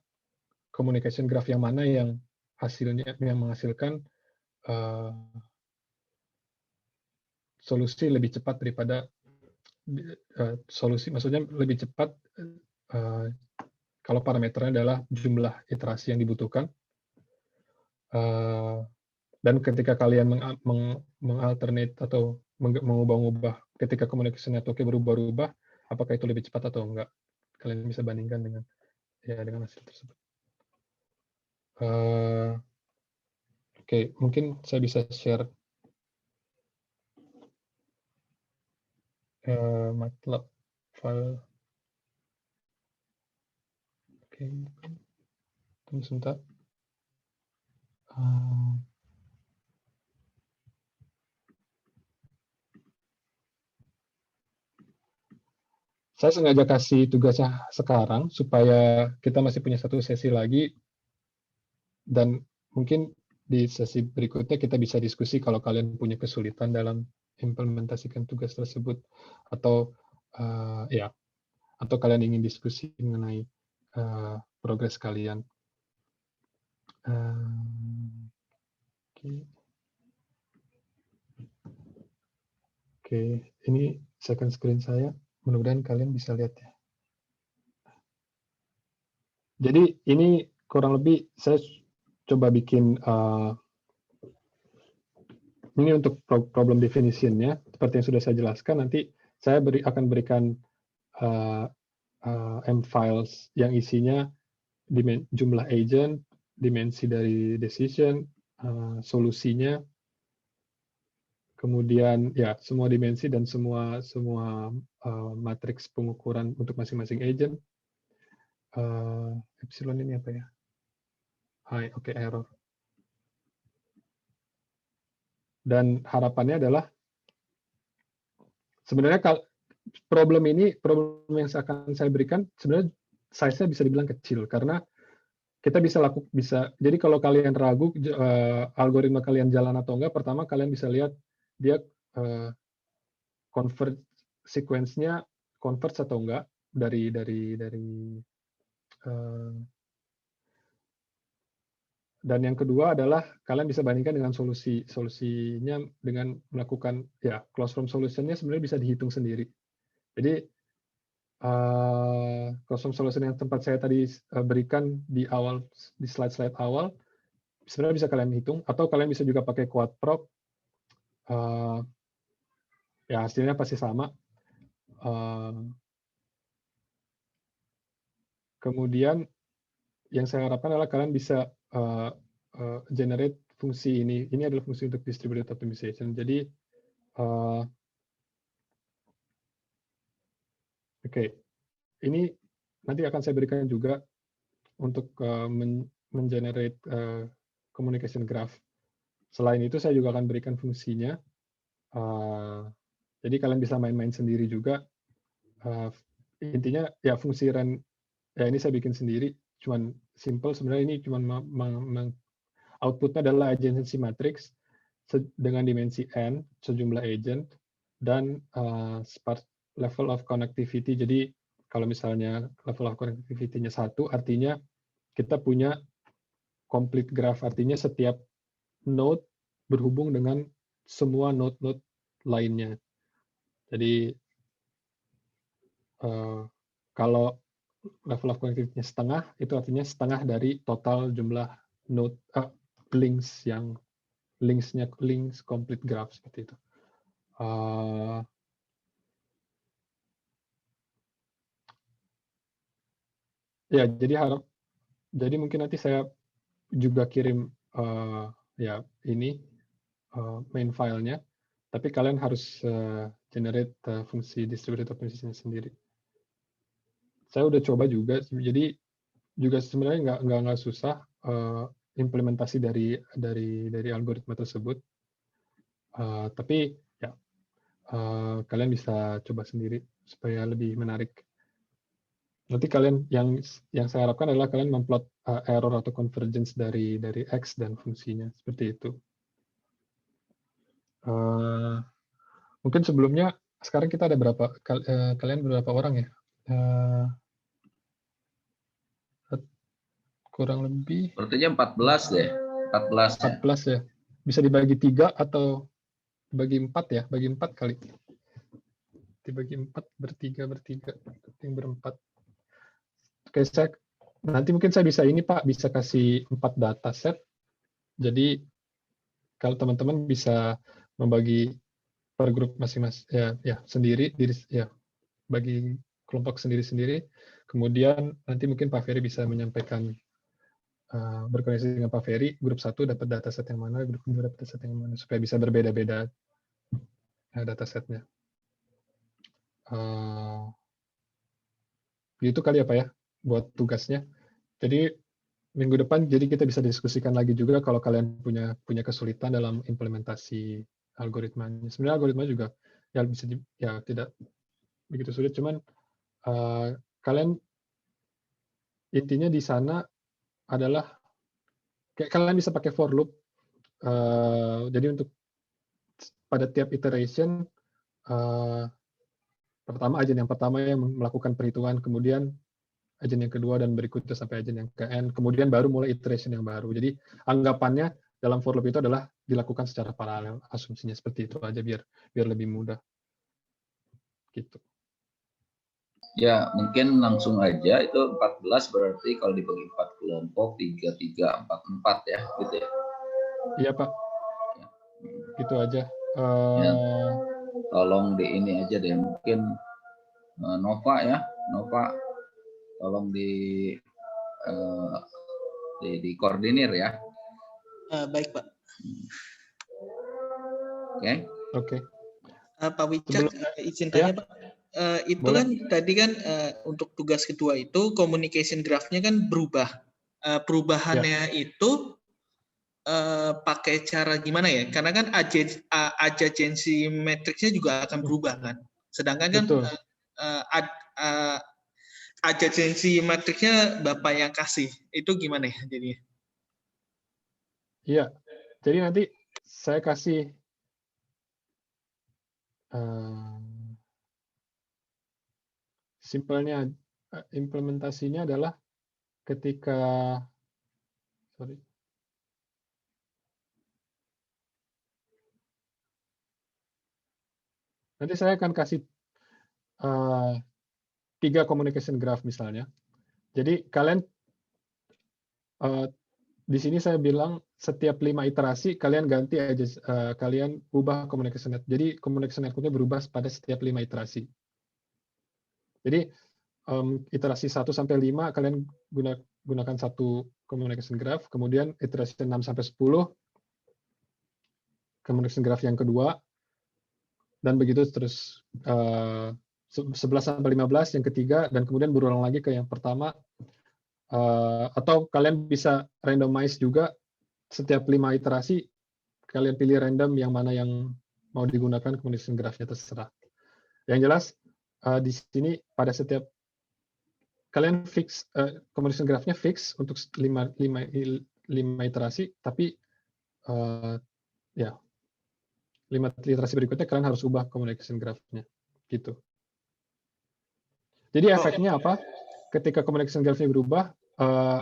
communication graph yang mana yang menghasilkan solusi lebih cepat daripada maksudnya lebih cepat kalau parameternya adalah jumlah iterasi yang dibutuhkan. Dan ketika kalian mengalternate atau mengubah-ubah ketika communication network-nya berubah-ubah, apakah itu lebih cepat atau enggak? Kalian bisa bandingkan dengan hasil tersebut. Oke, mungkin saya bisa share MATLAB file. Oke, tunggu sebentar. Saya sengaja kasih tugasnya sekarang supaya kita masih punya satu sesi lagi, dan mungkin di sesi berikutnya kita bisa diskusi kalau kalian punya kesulitan dalam implementasikan tugas tersebut, atau atau kalian ingin diskusi mengenai progres kalian. Oke, ini second screen saya. Mudah-mudahan kalian bisa lihat ya. Jadi ini kurang lebih saya coba bikin ini untuk problem definition-nya, seperti yang sudah saya jelaskan. Nanti saya akan berikan M-files yang isinya jumlah agent, dimensi dari decision, solusinya, kemudian ya semua dimensi dan semua matriks pengukuran untuk masing-masing agent. Epsilon ini apa ya? Oke, error. Dan harapannya adalah sebenarnya problem yang akan saya berikan sebenarnya size-nya bisa dibilang kecil, karena kita bisa jadi kalau kalian ragu algoritma kalian jalan atau enggak, pertama kalian bisa lihat dia convert sequence-nya converge atau enggak dari dan yang kedua adalah kalian bisa bandingkan dengan solusinya dengan melakukan closed form solution-nya sebenarnya bisa dihitung sendiri. Jadi closed form solution yang tempat saya tadi berikan di slide awal sebenarnya bisa kalian hitung, atau kalian bisa juga pakai quadprop. Hasilnya pasti sama. Kemudian yang saya harapkan adalah kalian bisa generate fungsi ini. Ini adalah fungsi untuk distributed optimization. Jadi, ini nanti akan saya berikan juga untuk mengenerate communication graph. Selain itu, saya juga akan berikan fungsinya. Jadi kalian bisa main-main sendiri juga. Intinya ya fungsi run. Ini saya bikin sendiri. Cuman simple, sebenarnya ini cuman outputnya adalah adjacency matrix dengan dimensi n, sejumlah agent, dan level of connectivity. Jadi kalau misalnya level of connectivity-nya 1, artinya kita punya complete graph, artinya setiap node berhubung dengan semua node-node lainnya. Jadi kalau level of connectivity-nya setengah, itu artinya setengah dari total jumlah node links yang links complete graph seperti itu. Ya, jadi mungkin nanti saya juga kirim ya ini main filenya, tapi kalian harus generate fungsi distributed optimization sendiri. Saya udah coba juga, jadi juga sebenarnya nggak susah implementasi dari algoritma tersebut, tapi ya kalian bisa coba sendiri supaya lebih menarik. Nanti kalian yang saya harapkan adalah kalian memplot error atau convergence dari X dan fungsinya seperti itu. Mungkin sebelumnya sekarang kita ada berapa? Kalian berapa orang ya? Kurang lebih. Sepertinya 14 deh. 14 ya. Bisa dibagi 3 atau bagi 4 ya? Bagi 4 kali. Dibagi 4 bertiga, yang berempat. Oke, nanti mungkin saya bisa ini Pak, bisa kasih 4 dataset. Jadi kalau teman-teman bisa membagi per grup masing-masing ya sendiri bagi kelompok sendiri-sendiri. Kemudian nanti mungkin Pak Ferry bisa menyampaikan berkoneksi dengan Pak Ferry, grup 1 dapat dataset yang mana, grup 2 dapat dataset yang mana, supaya bisa berbeda-beda datasetnya. Itu kali apa ya buat tugasnya. Jadi minggu depan jadi kita bisa diskusikan lagi juga kalau kalian punya kesulitan dalam implementasi algoritmanya. Sebenarnya algoritma juga ya bisa tidak begitu sulit, cuman kalian intinya di sana adalah kayak kalian bisa pakai for loop. Jadi untuk pada tiap iteration agen yang pertama yang melakukan perhitungan, kemudian agen yang kedua dan berikutnya sampai agen yang ke N, kemudian baru mulai iteration yang baru. Jadi anggapannya dalam for loop itu adalah dilakukan secara paralel, asumsinya seperti itu aja biar lebih mudah. Gitu. Ya, mungkin langsung aja itu 14 berarti kalau dibagi 4 kelompok 3, 3, 4, 4 ya, gitu ya. Iya, Pak. Ya. Gitu aja. Ya. Tolong di ini aja deh, mungkin Nova ya, Nova tolong di koordinir ya. Baik Pak. Oke. Pak Wicak, izin tanya Pak. Itu boleh. Kan tadi kan untuk tugas kedua itu communication graph-nya kan berubah. Perubahannya itu pakai cara gimana ya? Karena kan adjacency matrix-nya juga akan berubah kan. Sedangkan kan adjacency matrix-nya Bapak yang kasih. Itu gimana ya jadinya? Iya. Jadi nanti saya kasih simpelnya implementasinya adalah ketika nanti saya akan kasih 3 communication graph misalnya. Jadi kalian di sini saya bilang setiap 5 iterasi kalian ganti aja, kalian ubah communication net. Jadi communication network-nya berubah pada setiap 5 iterasi. Jadi iterasi 1 sampai 5 kalian gunakan satu communication graph, kemudian iterasi 6 sampai 10 communication graph yang kedua, dan begitu terus 11 sampai 15 yang ketiga, dan kemudian berulang lagi ke yang pertama. Atau kalian bisa randomize juga setiap 5 iterasi kalian pilih random yang mana yang mau digunakan communication graph-nya terserah. Yang jelas di sini pada setiap kalian fix communication graph-nya fix untuk 5 iterasi, tapi ya iterasi berikutnya kalian harus ubah communication graph-nya gitu. Jadi efeknya apa? Ketika communication graph-nya berubah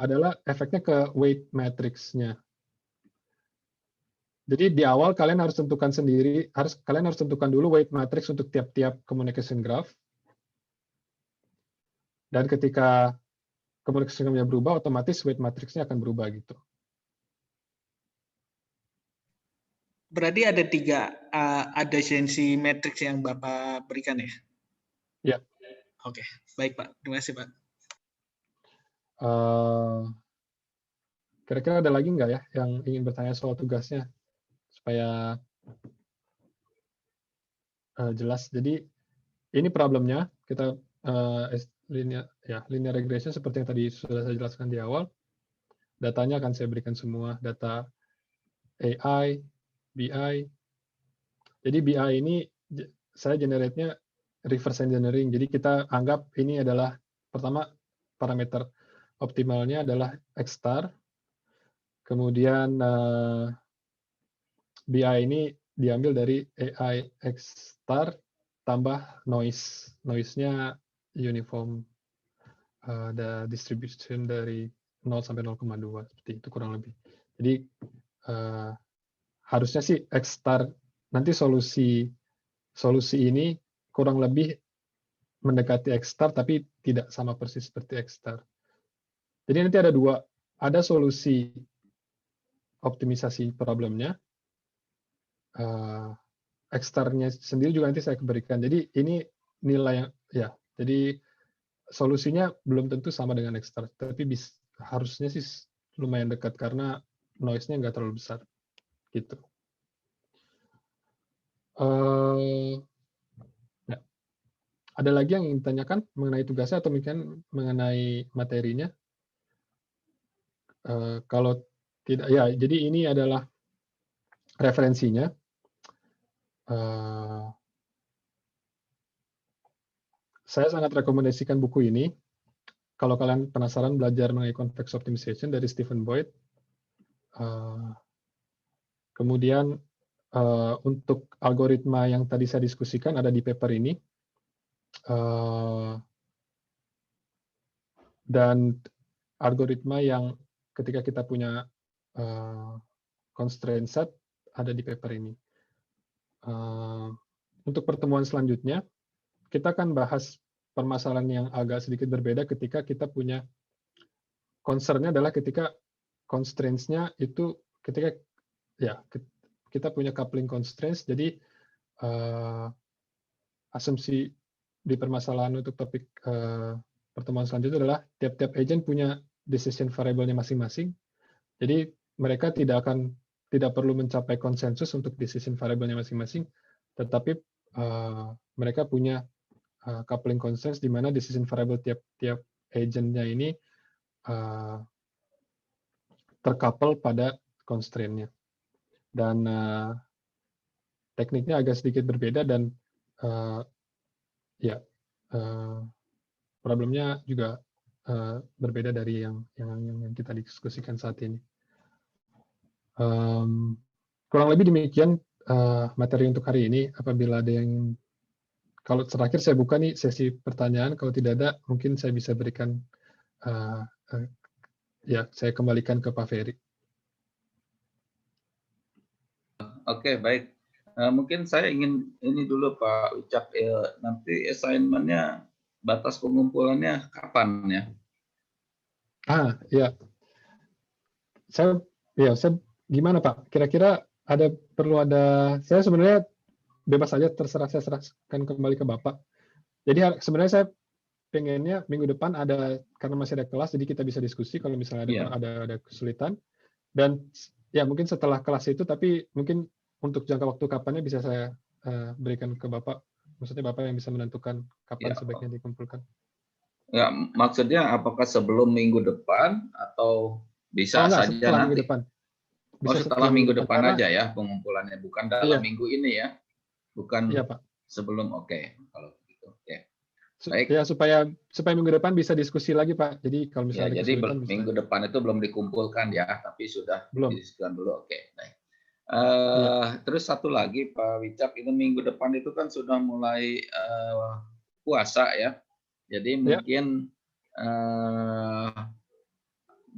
adalah efeknya ke weight matrix-nya. Jadi di awal kalian harus tentukan sendiri, kalian harus tentukan dulu weight matrix untuk tiap-tiap communication graph. Dan ketika communication graph-nya berubah, otomatis weight matrix-nya akan berubah gitu. Berarti ada 3 adjacency matrix yang Bapak berikan ya? Ya. Oke, baik Pak. Terima kasih Pak. Kira-kira ada lagi nggak ya yang ingin bertanya soal tugasnya supaya jelas. Jadi ini problemnya, kita linear regression seperti yang tadi sudah saya jelaskan di awal. Datanya akan saya berikan semua, data AI, BI. Jadi BI ini saya generate-nya reverse engineering. Jadi kita anggap ini adalah pertama parameter optimalnya adalah X-star. Kemudian BI ini diambil dari AI X-star tambah noise. Noise-nya uniform, the distribution dari 0 sampai 0,2 seperti itu kurang lebih. Jadi harusnya sih X-star nanti solusi ini kurang lebih mendekati X-star tapi tidak sama persis seperti X-star. Jadi nanti ada solusi optimisasi problemnya. X-star-nya sendiri juga nanti saya berikan. Jadi ini nilai yang jadi solusinya belum tentu sama dengan X-star, tapi harusnya sih lumayan dekat karena noise-nya nggak terlalu besar. Gitu. Ada lagi yang ingin ditanyakan mengenai tugasnya atau mungkin mengenai materinya? Kalau tidak, ya jadi ini adalah referensinya. Saya sangat rekomendasikan buku ini. Kalau kalian penasaran belajar mengenai convex optimization dari Stephen Boyd. Kemudian untuk algoritma yang tadi saya diskusikan ada di paper ini. Dan algoritma yang ketika kita punya constraint set ada di paper ini. Untuk pertemuan selanjutnya, kita akan bahas permasalahan yang agak sedikit berbeda ketika kita punya concern-nya adalah ketika constraints-nya itu ketika kita punya coupling constraints. Jadi asumsi di permasalahan untuk topik pertemuan selanjutnya adalah tiap-tiap agent punya decision variable-nya masing-masing. Jadi mereka tidak perlu mencapai konsensus untuk decision variable-nya masing-masing, tetapi mereka punya coupling constraints di mana decision variable tiap agent-nya ini tercouple pada constraint-nya. Dan tekniknya agak sedikit berbeda dan problemnya juga berbeda dari yang kita diskusikan saat ini. Kurang lebih demikian materi untuk hari ini. Apabila ada yang, kalau terakhir saya buka nih sesi pertanyaan, kalau tidak ada mungkin saya bisa berikan, saya kembalikan ke Pak Ferry. Oke, baik. Mungkin saya ingin ini dulu Pak Ucap, nanti assignment-nya batas pengumpulannya kapan ya? Ya. Saya gimana Pak? Kira-kira saya sebenarnya bebas saja, terserah, saya serahkan kembali ke Bapak. Jadi sebenarnya saya pengennya minggu depan karena masih ada kelas, jadi kita bisa diskusi kalau misalnya ada kesulitan. Dan ya mungkin setelah kelas itu, tapi mungkin untuk jangka waktu kapannya bisa saya berikan ke Bapak. Maksudnya Bapak yang bisa menentukan kapan sebaiknya dikumpulkan. Ya, maksudnya apakah sebelum minggu depan atau bisa saja nanti? Minggu depan. Bisa setelah minggu depan aja ya pengumpulannya, bukan dalam minggu ini ya, bukan Pak. Sebelum. Oke, kalau begitu. Baik. Ya supaya minggu depan bisa diskusi lagi Pak. Jadi kalau misalnya jadi minggu depan itu belum dikumpulkan ya, tapi sudah didiskusikan dulu. Oke, baik. Terus satu lagi Pak Wicak, itu minggu depan itu kan sudah mulai puasa ya. Jadi mungkin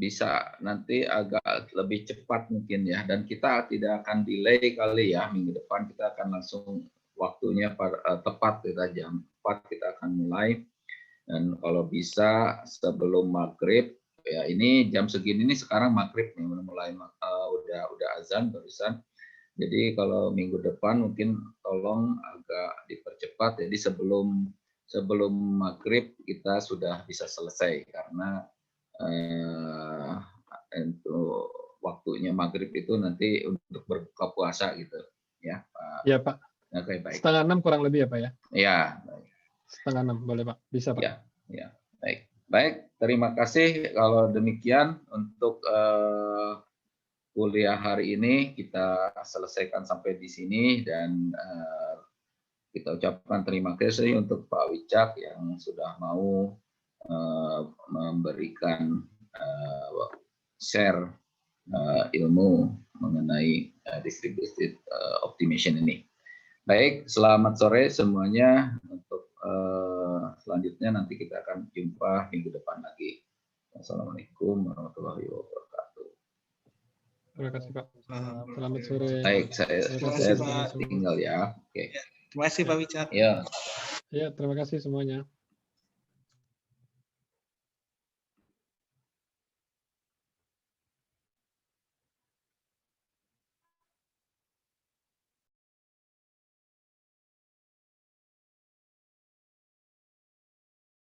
bisa nanti agak lebih cepat mungkin ya. Dan kita tidak akan delay kali ya, minggu depan kita akan langsung waktunya tepat, kita jam 4 kita akan mulai. Dan kalau bisa sebelum maghrib, ya ini jam segini nih sekarang maghrib nih, mulai udah azan barusan. Jadi kalau minggu depan mungkin tolong agak dipercepat, jadi sebelum maghrib kita sudah bisa selesai, karena untuk waktunya maghrib itu nanti untuk berbuka puasa gitu ya Pak. Ya Pak. Oke, baik. 5:30 kurang lebih ya Pak ya? Ya. Baik. 5:30 boleh Pak, bisa Pak. Ya, baik. Terima kasih. Kalau demikian untuk kuliah hari ini kita selesaikan sampai di sini, dan kita ucapkan terima kasih untuk Pak Wicak yang sudah mau memberikan share ilmu mengenai distributed optimization ini. Baik, selamat sore semuanya. Untuk selanjutnya nanti kita akan jumpa minggu depan lagi. Assalamualaikum warahmatullahi wabarakatuh. Terima kasih Pak. Selamat sore. Baik, saya tinggal ya. Oke. Terima kasih Pak Wicak. Ya. Ya, terima kasih semuanya.